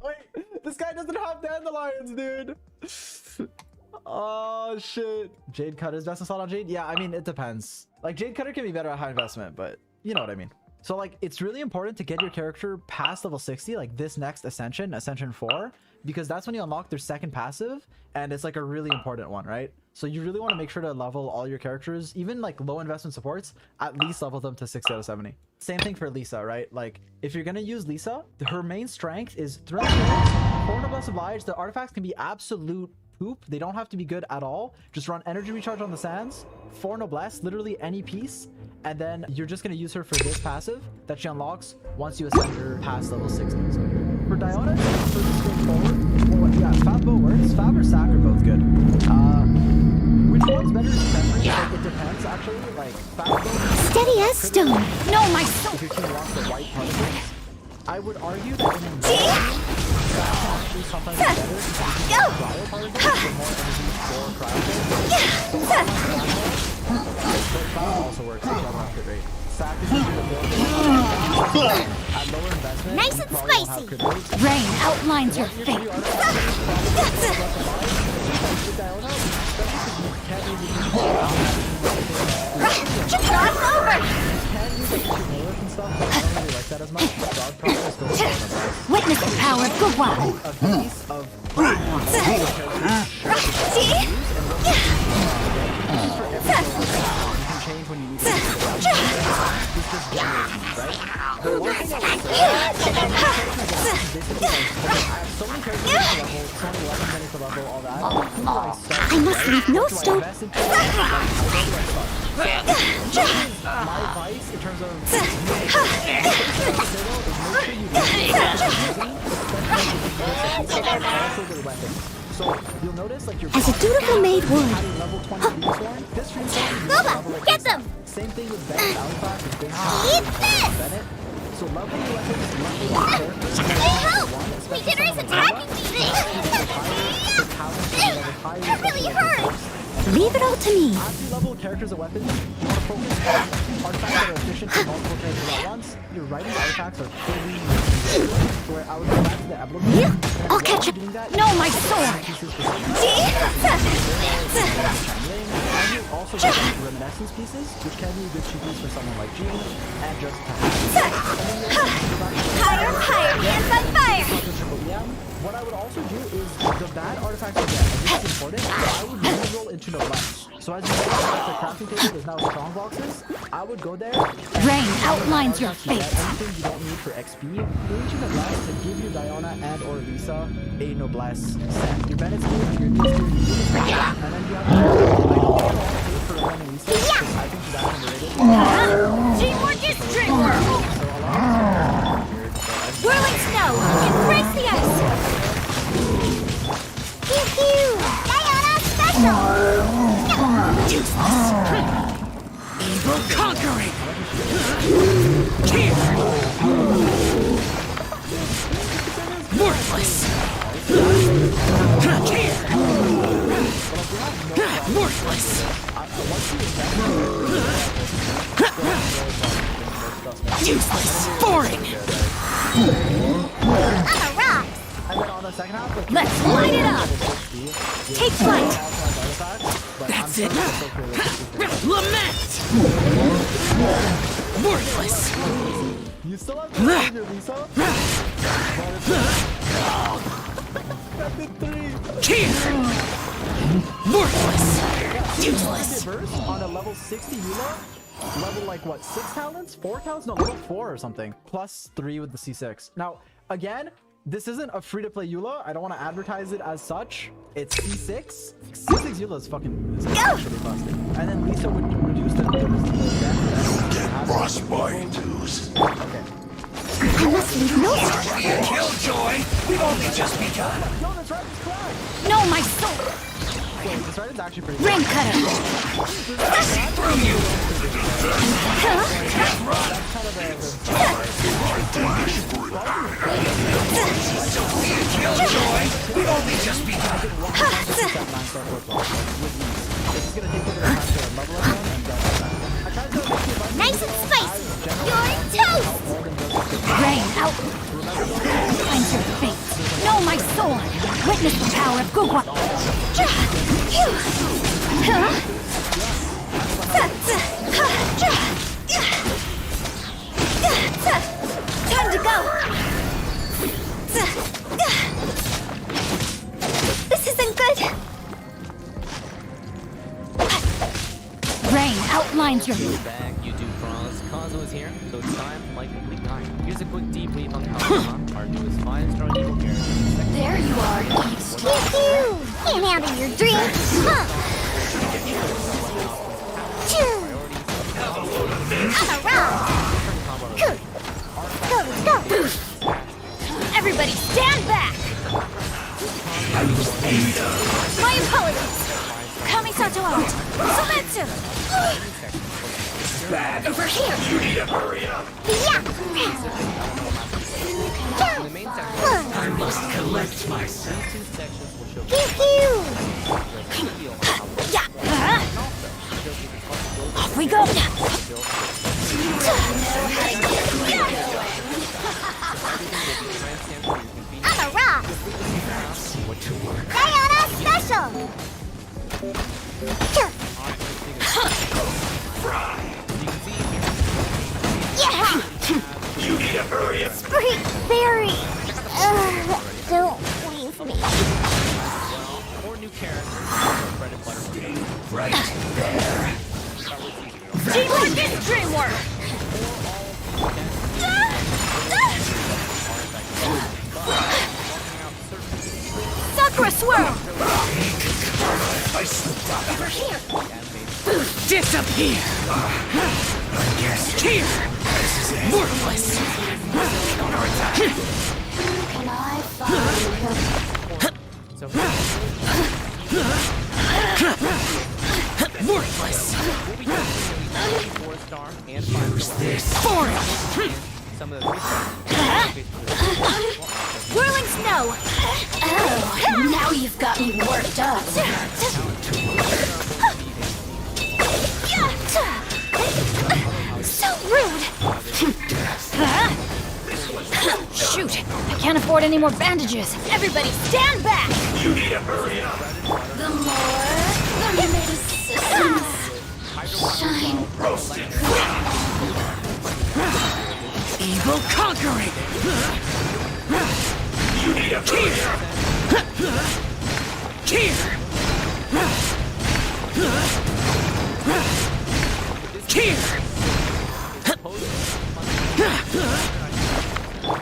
wait, this guy doesn't have dandelions, dude. Oh shit. Jade Cutter is best slot on Jade? Yeah, I mean it depends. Like Jade Cutter can be better at high investment, but you know what I mean. So like it's really important to get your character past level 60, like this next Ascension 4, because that's when you unlock their second passive, and it's like a really important one, right? So you really want to make sure to level all your characters, even like low investment supports, at least level them to 60 out of 70. Same thing for Lisa, right? Like if you're gonna use Lisa, her main strength is 3 4 Noblesse Oblige. The artifacts can be absolute poop. They don't have to be good at all. Just run energy recharge on the sands, 4 Noblesse, literally any piece, and then you're just going to use her for this passive that she unlocks once you ascend her past level 60. So for Diona, it's pretty straightforward. Well, yeah, Fab Bow works. Fab or Sack are both good. Which one's better in memory? Like, it depends, actually. Like, Fab Bow... Steady as stone. No, my soul. If your team wants the white particles, I would argue that in Fab can actually sometimes be better because you can use cryo particles for more energy for cryo. But Fab also works at level crit rate. Sack is easier to build at lower investment. Nice and spicy. Rain outlines your fate. Job's over. Witness the power of Gawad. A piece of change when you need to. The one thing I have so many characters to level, so many weapons I need to level, all that. I must leave no stone. My advice in terms of make sure you use also the weapons. So you'll notice like your As a dutiful maid would. had a level 20 Venusaur. This Venusaur is Loba, level like get this. them! Same thing with Bennett. Alpha is big. Eat this! Bennett. So level weapons, level characters. Hey, help! Beginner is attacking me! That really hurts! Leave it all to me. As you level characters and weapons, you want to focus on artifacts that are efficient for multiple characters at once. Your writing artifacts are fully where I would go back to the emblem. I'll catch it. No, my sword. And you also get reminiscence pieces, which can be good cheapies for someone like Jean, and just Higher, higher, hands on fire! what I would also do is the bad artifacts you get, and this is important, I would re-roll into noblesse. So as you know, like the crafting table, there's now strong boxes. I would go there. Rain outlines your fate. Anything you don't need for XP, go into noblesse to give you Diana and or Lisa a noblesse set. Your Bennett's gear, your Lee's gear, and then you have for running Lisa, because I think that's underrated. Teamwork is dreamwork! Whirling snow! Embrace the ice! Pew pew! Diana special! Evil conquering! Here! Worthless! Here! Worthless! Useless! Boring! I'm a rock! And then on the second half, like, Let's light it up. Take flight. That's it! Lament! Worthless! you still have to use your Lisa. Here! Worthless! Useless! Burst on a level 60 Eula, level like what, 6 talents? 4 talents? No, level 4 or something. Plus 3 with the C6. Now, again, this isn't a free-to-play Eula. I don't want to advertise it as such. It's C6. C6 Eula is fucking actually busted. And then Lisa would reduce the death. Frostbite. Okay. I must leave no Killjoy! We've only just begun! No, that's right, it's correct. No, my sword. So this right is actually pretty Rain cutter. Through you! Killjoy! We've only just begun! Nice and spicy! You're toast! Rain out. Find your fate. No, my sword. Witness the power of Gugwa. Time to go! This isn't good! Rain outlines your Back, you do promise. Kazu is here, so it's time for like complete time. Here's a quick debrief on Kazuma, our newest 5-star evil character. There you are, Pew-pew! Can't handle your dreams! Huh. Phew. I'm a rock! Go, let's go! Everybody stand back! My apologies! Kamisato out! Sumetsu! Bad. Over here! You need to hurry up! Yeah! In the main section, I must collect myself. these two sections will show Pew-pew! you how Yeah! Off we go! I'm a rock! Diana special! Yeah! You need to hurry up! Spree Berry! Don't leave me. or new characters. Bread and butter. Right there. Teamwork is dreamwork! Sakura swirl! I slipped up. Over here! Disappear! I guess here! This is it. Worthless! Counterattack! Can I find So Worthless! we'll be using 4-star and 5-star. Boring! Some of the 3-star. Whirling snow! Oh, now you've got me worked up. So rude! Shoot! I can't afford any more bandages. Everybody stand back! You need to hurry up! The more the medicines shine. Roasted! Evil conquering! You need to hurry up! Here! Here!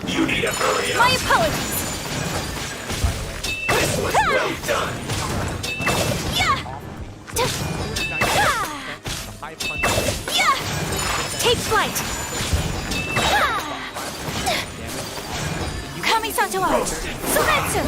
You need to hurry up! My apologies! This was well done! Yeah! High punch. Yeah! Take flight! Kamisato! Suretsu!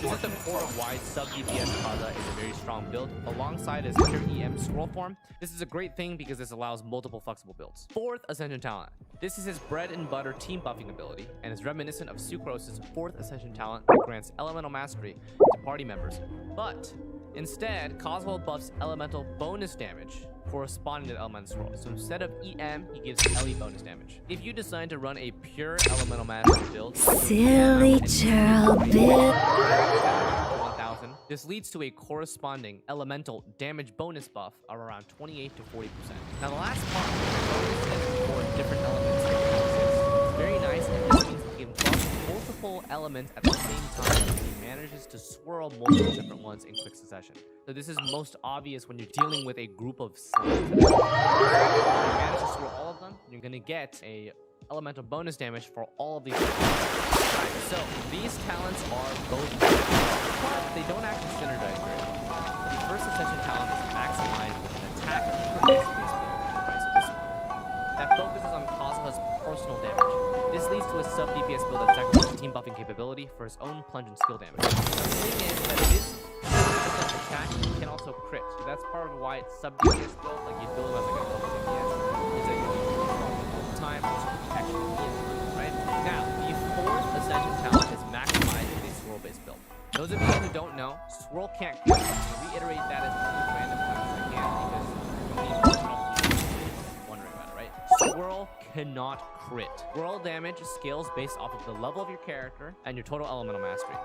This is the core of why sub-DPS Kaza is a very strong build. Alongside his pure EM scroll form, this is a great thing because this allows multiple flexible builds. 4th Ascension talent. This is his bread and butter team buffing ability and is reminiscent of Sucrose's 4th Ascension talent that grants elemental mastery to party members. But instead, Cosmo buffs elemental bonus damage corresponding to the elemental scroll. So instead of EM, he gives LE bonus damage. If you decide to run a pure elemental mastery build, Silly churl bit. 1000, this leads to a corresponding elemental damage bonus buff of around 28 to 40%. Now the last part for different elements is very nice, and this means he can buff multiple elements at the same time, and he manages to swirl multiple different ones in quick succession. So this is most obvious when you're dealing with a group of slaves. If you manage to swirl all of them, you're gonna get a elemental bonus damage for all of these. So these talents are both, but they don't actually synergize very well. The first Ascension talent is maximized with an attack based build, right? So this one that focuses on Cosmo's personal damage. This leads to a sub DPS build that sacrifices team buffing capability for his own plunge and skill damage. The thing is that this attack can also crit, so that's part of why it's sub DPS build. Like you build as like a local DPS, is that you can all the time actually right? Now the 4th Ascension talent is maximized with a swirl based build. Those of you who don't know, swirl can't crit. I'll reiterate that as many random times as I can because you'll be wondering about it, right? Swirl cannot crit. Swirl damage scales based off of the level of your character and your total elemental mastery.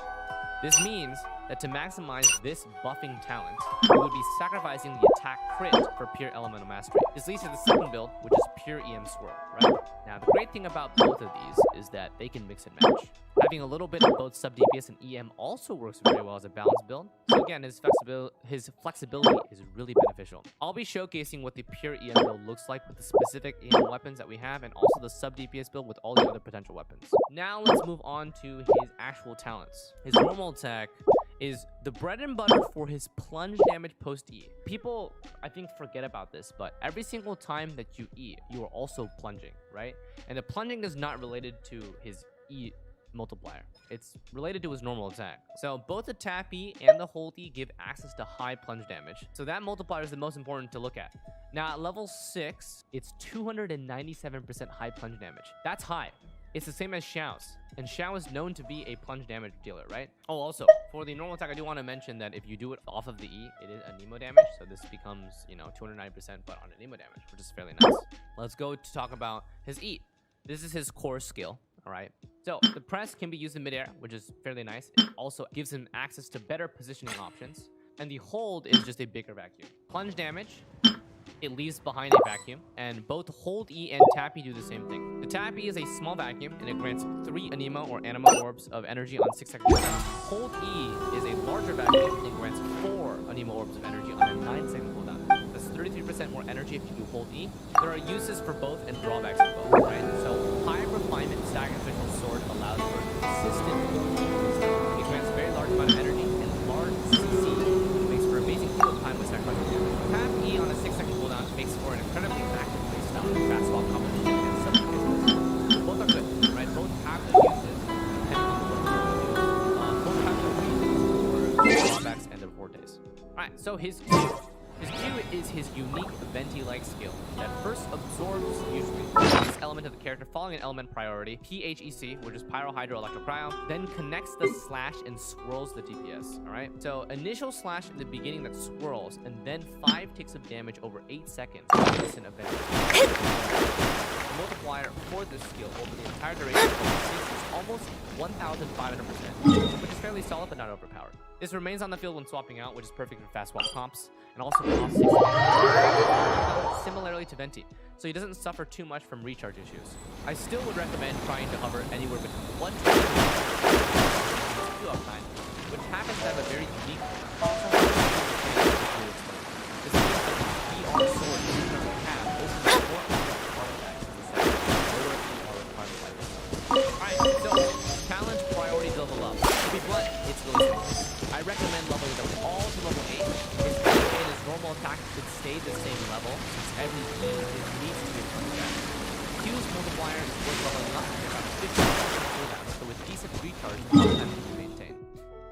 This means that to maximize this buffing talent, you would be sacrificing the attack crit for pure elemental mastery. This leads to the second build, which is pure EM swirl, right? Now, the great thing about both of these is that they can mix and match. Having a little bit of both sub DPS and EM also works very well as a balanced build. So again, his flexibility is really beneficial. I'll be showcasing what the pure EM build looks like with the specific EM weapons that we have, and also the sub DPS build with all the other potential weapons. Now let's move on to his actual talents. His normal attack is the bread and butter for his plunge damage post-E. People, I think, forget about this, but every single time that you E, you are also plunging, right? And the plunging is not related to his E multiplier. It's related to his normal attack. So both the tap E and the hold E give access to high plunge damage. So that multiplier is the most important to look at. Now at level 6, it's 297% high plunge damage. That's high. It's the same as Xiao's, and Xiao is known to be a plunge damage dealer, right? Oh, also, for the normal attack, I do want to mention that if you do it off of the E, it is a Nemo damage, so this becomes, 209%, but on a Nemo damage, which is fairly nice. Let's go to talk about his E. This is his core skill, all right? So, the press can be used in midair, which is fairly nice. It also gives him access to better positioning options, and the hold is just a bigger vacuum. Plunge damage, it leaves behind a vacuum, and both Hold E and Tap E do the same thing. The Tap E is a small vacuum, and it grants 3 Anima or Anima Orbs of energy on 6 seconds cooldown. Hold E is a larger vacuum, and grants 4 Anima Orbs of energy on a 9-second cooldown. That's 33% more energy if you do Hold E. There are uses for both and drawbacks for both, right? So, High Refinement Sacrificial Sword allows for consistent hold. It grants a very large amount of energy and large CC, which makes for amazing heal time with sacrificial damage. Tap E on a 6-second cooldown makes for an incredibly active playstyle with fast swap combination and substitution. Both are good, right? Both have their uses depending on what you do. Both have their reasons. So his Q. His Q is his unique Venti-like skill that first absorbs usually this element of the character following an element priority, PHEC, which is Pyro, Hydro, Electro, Cryo, then connects the slash and swirls the DPS, alright? So initial slash in the beginning that swirls, and then 5 ticks of damage over 8 seconds is an event. The multiplier for this skill over the entire duration of the is almost 1,500%, which is fairly solid but not overpowered. This remains on the field when swapping out, which is perfect for fast swap comps, and also costs 6 similarly to Venti, so he doesn't suffer too much from recharge issues. I still would recommend trying to hover anywhere between 1 to 2 uptime, which happens to have a very unique this means that the ER sword you currently have opens more artifacts in the set, lower ER requirement like this. Alright, so challenge priority level up. To be blunt, it's really simple. I recommend leveling them all to level 8. His E and his normal attack should stay the same level, since every E needs to be punched back. Q's multiplier is worth leveling up to about 50% cooldown, so with decent recharge, time can be maintained.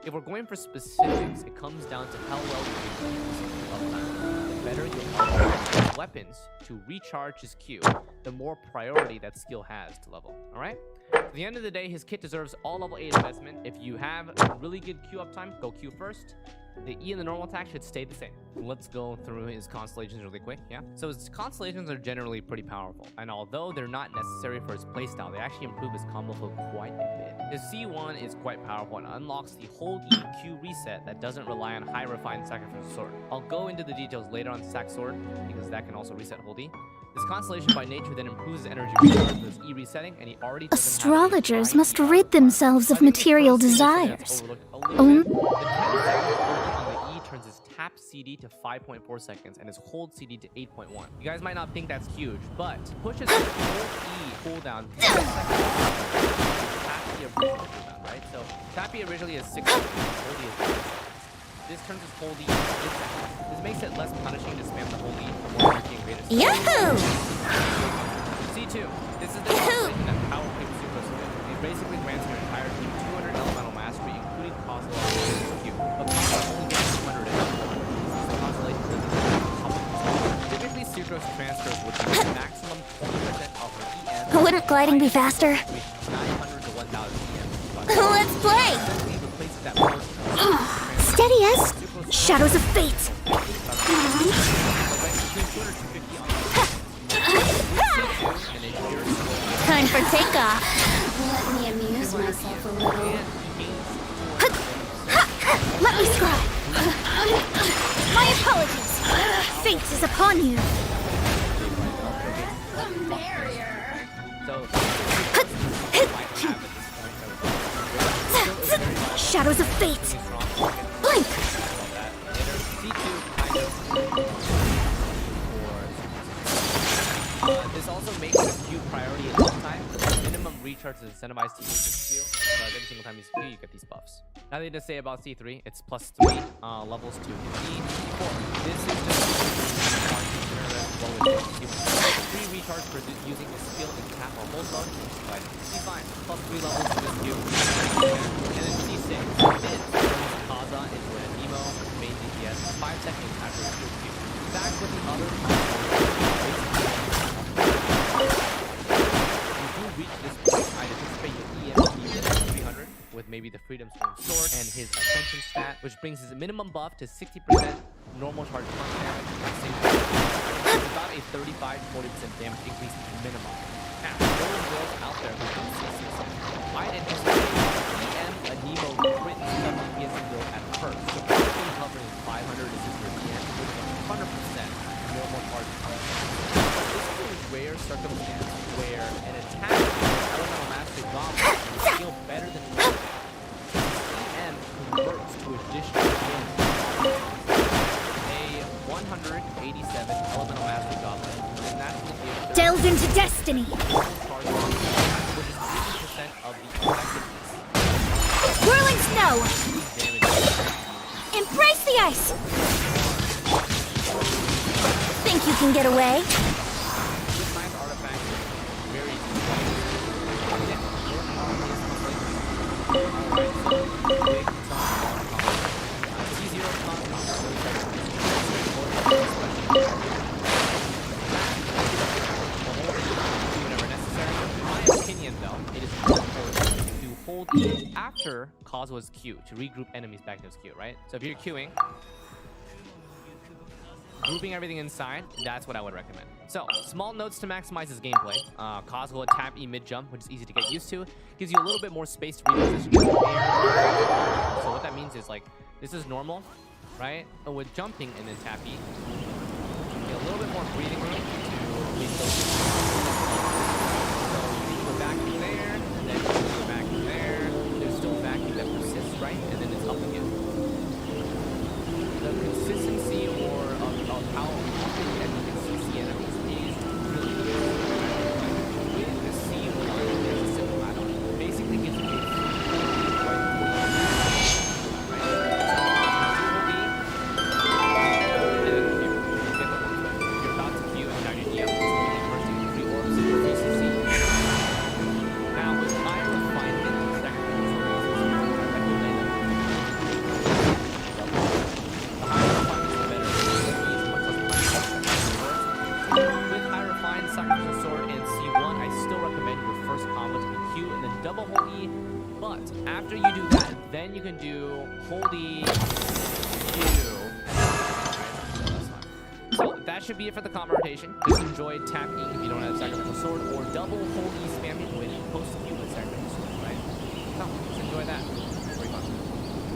If we're going for specifics, it comes down to how well you can keep this uptime. The better your weapons to recharge his Q, the more priority that skill has to level. Alright? At the end of the day, his kit deserves all level 8 investment. If you have really good Q uptime, go Q first. The E and the normal attack should stay the same. Let's go through his constellations really quick, yeah? So his constellations are generally pretty powerful, and although they're not necessary for his playstyle, they actually improve his combo flow quite a bit. His C1 is quite powerful and unlocks the hold E Q reset that doesn't rely on high refined sacrificial sword. I'll go into the details later on sac sword, because that can also reset hold E. This constellation by nature then improves his energy recharge with his E resetting, and he already doesn't Astrologers have must rid themselves of material desires. Turns his tap CD to 5.4 seconds and his hold CD to 8.1. You guys might not think that's huge, but pushes his hold E cooldown 10 seconds. Tap E original cooldown, right? So tap E originally is 6 seconds, hold E is 8 seconds. This turns his hold E to 8 seconds. This makes it less punishing to spam the hold E for more energy and greater skill. Yahoo! C2. This is the constellation that power creeps super skill. It basically grants your entire team 200 elemental mastery, including Cosmo and Q. But Cosmo only gets 200 in the constellation doesn't have typically, Circus transfers would be maximum 20% off of EM. Wouldn't gliding be faster? 900 to 1,000 EM. Let's play! Steady as shadows of fate. Time for takeoff. Let me amuse myself a little. Let me scribe. My apologies. Fate is upon you. Shadows of fate. Blink. This also makes a Q priority at all time. Minimum recharge is incentivized to use this Q, so every single time you use Q, you get these buffs. Nothing to say about C3. It's plus 3 levels to C4. This is just 3 recharge for using the skill in tap or hold mode. But C5 plus 3 levels to this Q. And then C6. This turns Kaza into an emo main DPS 5 seconds after a Q. Back with the other. If you reach this point, I anticipate your EMP at 300 with maybe the Freedom Stone Sword and his Ascension stat, which brings his minimum buff to 60% normal charge punch damage. It's about a 35-40% damage increase minimum. Now, those girls out there who do C6, I'd anticipate EM a Nemo crit DPS build at first, so probably covering 500 is your EM with 100% normal charge punch. This is a rare circumstance where an attack with elemental mastery goblin is still better than EM converts to additional damage. A 187 elemental mastery goblin is naturally given Delve into destiny. charge, which is 80% of the effectiveness. Whirling snow. Damage. Embrace the ice. Think you can get away? This nice artifact is very C0 after Kazuha's Q to regroup enemies back to his Q, right? So if you're queuing, grouping everything inside, that's what I would recommend. So, small notes to maximize his gameplay. Kazuha tap E mid jump, which is easy to get used to. Gives you a little bit more space to reposition your air. So what that means is like, this is normal, right? And with jumping and then tap E, you get a little bit more breathing room to make those. So you can go back in there, and then you can go back in there. There's still vacuum that persists, right? And then it's up again. The consistency of how often that you can see enemies is really good. With the C1, there's a simple add-on. Basically gives you a after you do that, then you can do holy Q. So that should be it for the combo rotation. Just enjoy tap E if you don't have sacrificial sword, or double holy spamming with post Q with sacrificial sword, right? No, just enjoy that. Very fun.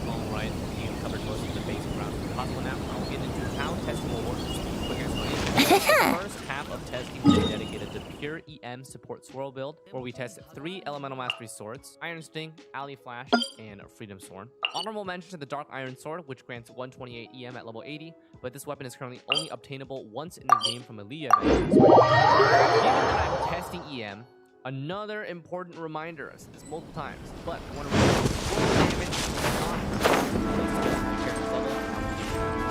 Alright, you covered most of the basic rounds of Kazuha now. I'll get into how testing will work. Quick explanation. The first half of testing will be dedicated to pure EM support swirl build, where we test 3 elemental mastery swords: Iron Sting, Alley Flash, and Freedom Sword. Honorable mention to the Dark Iron Sword, which grants 128 EM at level 80, but this weapon is currently only obtainable once in the game from a Leah event. Given that I'm testing EM, another important reminder, I've said this multiple times, but I want to remember damage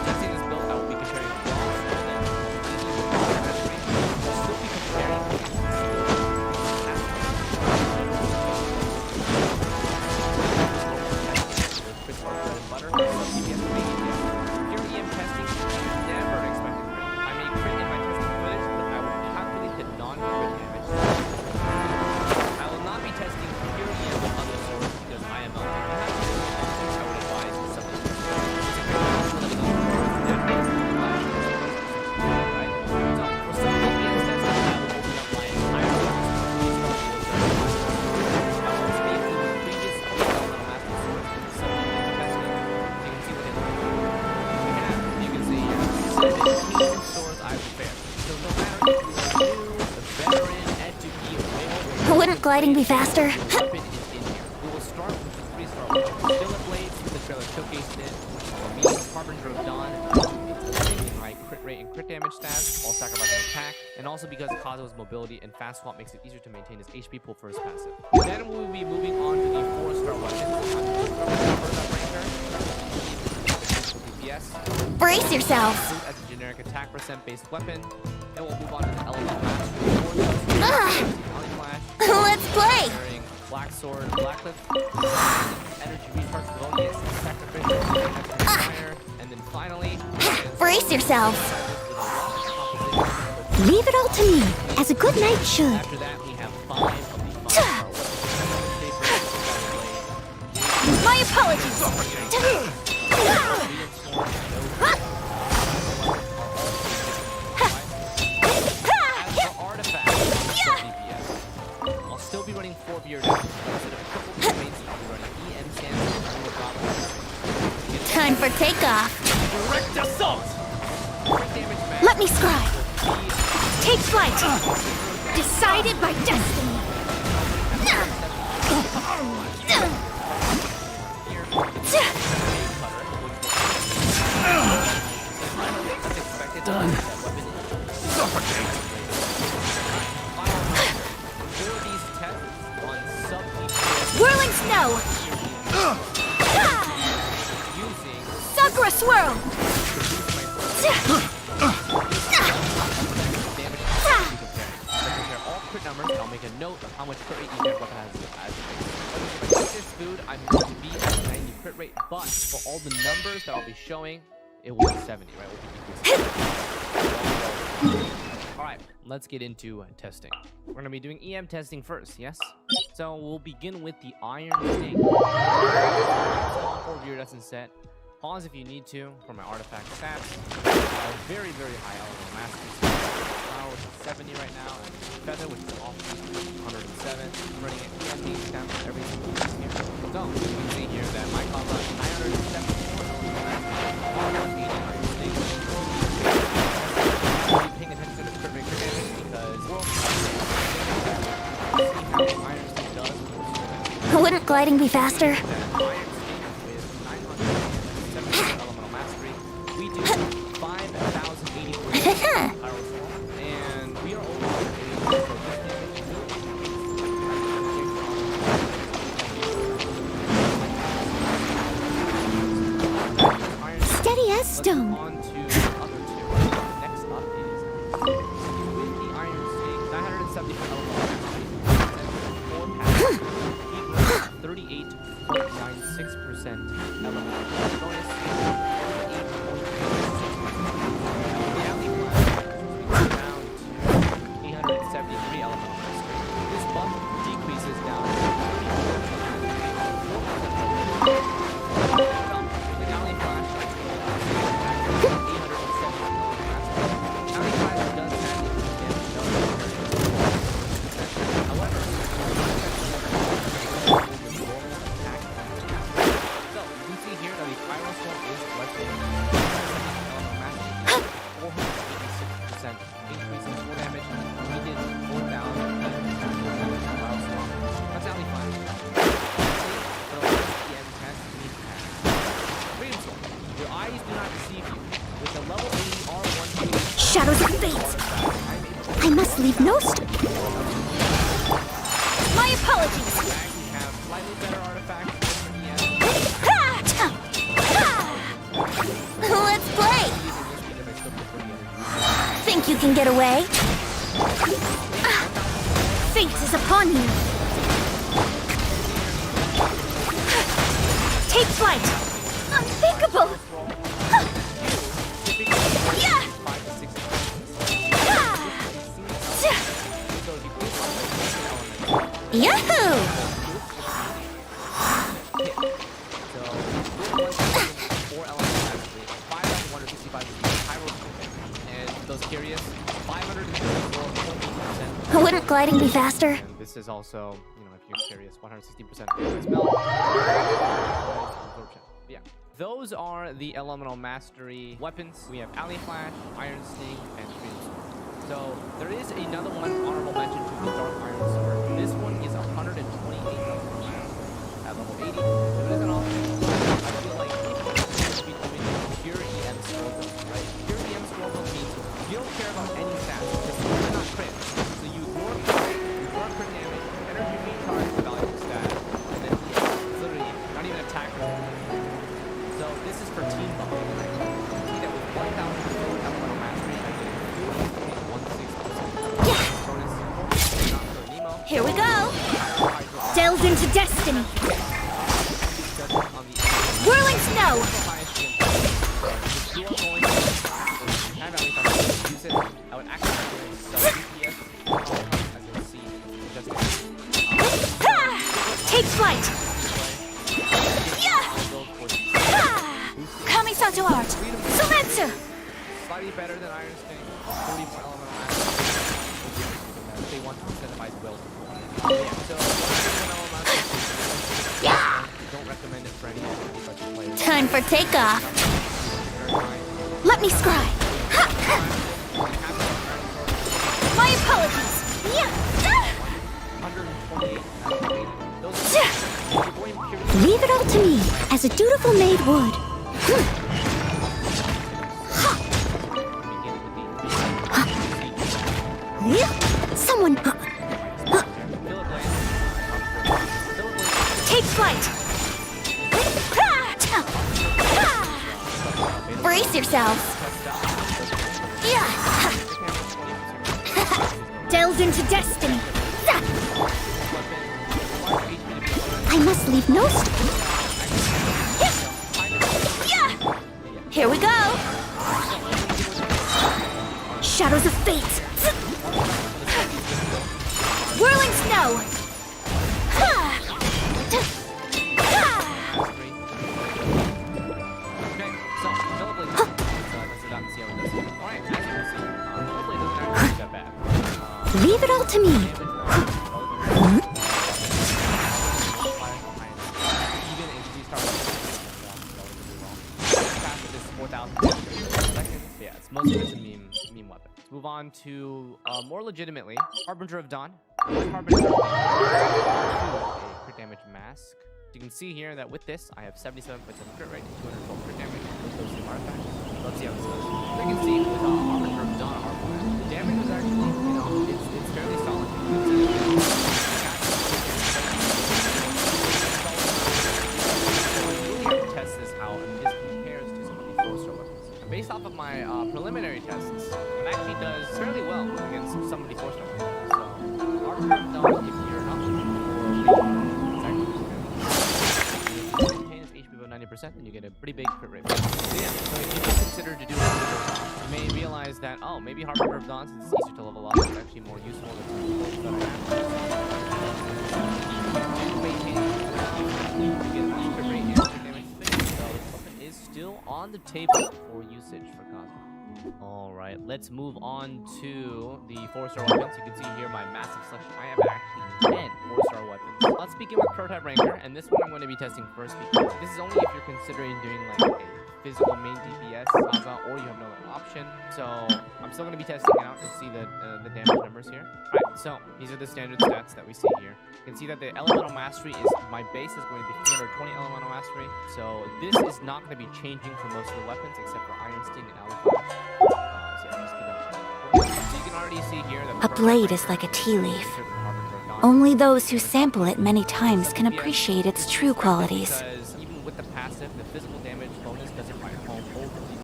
testing this build, I will be comparing Wouldn't gliding be faster? We will start with the 3-star Billet Blades, the trailer showcased it. Medium Harbinger of Dawn, making high crit rate and crit damage stats, while sacrificing attack, and also because Kazuha's mobility and fast swap makes it easier to maintain his HP pool for his passive. Then we will be moving on to the 4-star weapon. Brace yourself! As a generic attack percent based weapon, and we'll move on to the Elemental Mastery. Let's play! Carrying Black Sword, Blackcliff, Energy Recharge Bonus, Sacrificial, Fire, and then finally... Brace yourself! Leave it all to me, as a good knight should. After that, we have 5 of the 5 My apologies! I'll still be running 4 beer now. Instead of a couple of mains, I'll be running EM stands and Time for takeoff. Direct assault! Let me scribe. Take flight. Decided by destiny. Done. Suffocate! Whirling snow. Sakura swirl. All crit numbers. I'll make a note of how much crit rate each weapon has. If I take this food, I'm going to be at 90 crit rate, but for all the numbers that I'll be showing, it will be 70, right? Alright, let's get into testing. We're gonna be doing EM testing first, yes? So we'll begin with the iron stake. For viewer doesn't set. Pause if you need to for my artifact stats. Very, very high elemental mastery. Power which is 70 right now, and feather which is off 107. I'm running at EM being down for every single piece here. So you can see here that my combo is 974 elemental mastery, 180 iron stake. Be paying attention to the crit rate damage because iron stake does. Wouldn't gliding be faster? And we are over Steady as stone. on to the other two. Next up is with the iron stake, 970 for elemental mastery, 38.96% elemental bonus. Shadows of fate! I must leave no My apologies! We have slightly better artifacts for EM. Let's play! Think you can get away? Fate is upon you! Take flight! Unthinkable! Yeah! Yahoo! Wouldn't gliding be faster? And this is also, if you're curious, 160% spell. Yeah. Those are the elemental mastery weapons. We have Alley Flash, Iron Sting, and Freedom Sword. So there is another one, honorable mention to the Dark Iron Sword. This one is 128 at level 80. So it isn't awful. I feel like you should be doing pure EM scroll build, right? Pure EM scroll build means you don't care about any stats. It's really not crit. So you ignore crit damage, energy being charged, valuable stat, and then literally not even attack. So this is for team building. See that with 1,000 elemental mastery, I get 160%. Here we go! Delve into destiny! Whirling snow! Take flight! Kamisato art! Sumetsu! Slightly better than Iron Sting. 40 for elemental mastery. They want to incentivize will. So, don't recommend it for any budget players. Time for takeoff. Let me scry. My apologies! Leave it all to me, as a dutiful maid would. Someone... Take flight! Brace yourselves. Delve into destiny! I must leave no... Here we go! shadows of fate! Whirling snow! Ha! Okay, so Philip let's sit down and see how it does. Alright, as you can see, Philip doesn't actually do that bad. Leave it all to me! Even if you start faster this 4,000 seconds. Yeah, it's mostly just a meme weapon. Let's move on to more legitimately, Harbinger of Dawn. Harbinger of Dawn. A crit damage mask. You can see here that with this, I have 77% crit rate and 212 crit damage with those two artifacts. Let's see how this goes. So you can see with Harbinger of Dawn armor, the damage was actually, you know, it's fairly solid. You can see test this how this compares to some of the 4-star weapons. And based off of my preliminary tests, it actually does fairly well against some of the 4-star weapons. So, Harbinger of Dawn, if you're not looking for it's actually if you maintain its HP above 90%, then you get a pretty big crit rate. So yeah, so if you do consider to do it, you may realize that, oh, maybe Harbinger of Dawn, since it's easier to level up, is actually more useful than the builds that I have. Still on the table for usage for Cosmo. Alright, let's move on to the 4-star weapons. You can see here my massive selection. I have actually 10 4-star weapons. Let's begin with Prototype Ranker, and this one I'm going to be testing first because this is only if you're considering doing like a physical main DPS saga or you have no other option. So I'm still going to be testing it out and see the damage numbers here. Alright, so these are the standard stats that we see here. You can see that the elemental mastery is, my base is going to be 320 elemental mastery. So this is not going to be changing for most of the weapons except for Iron Sting and Alpha. So you can already see here that A blade is like a tea leaf. Only those who sample it many times can appreciate its true qualities.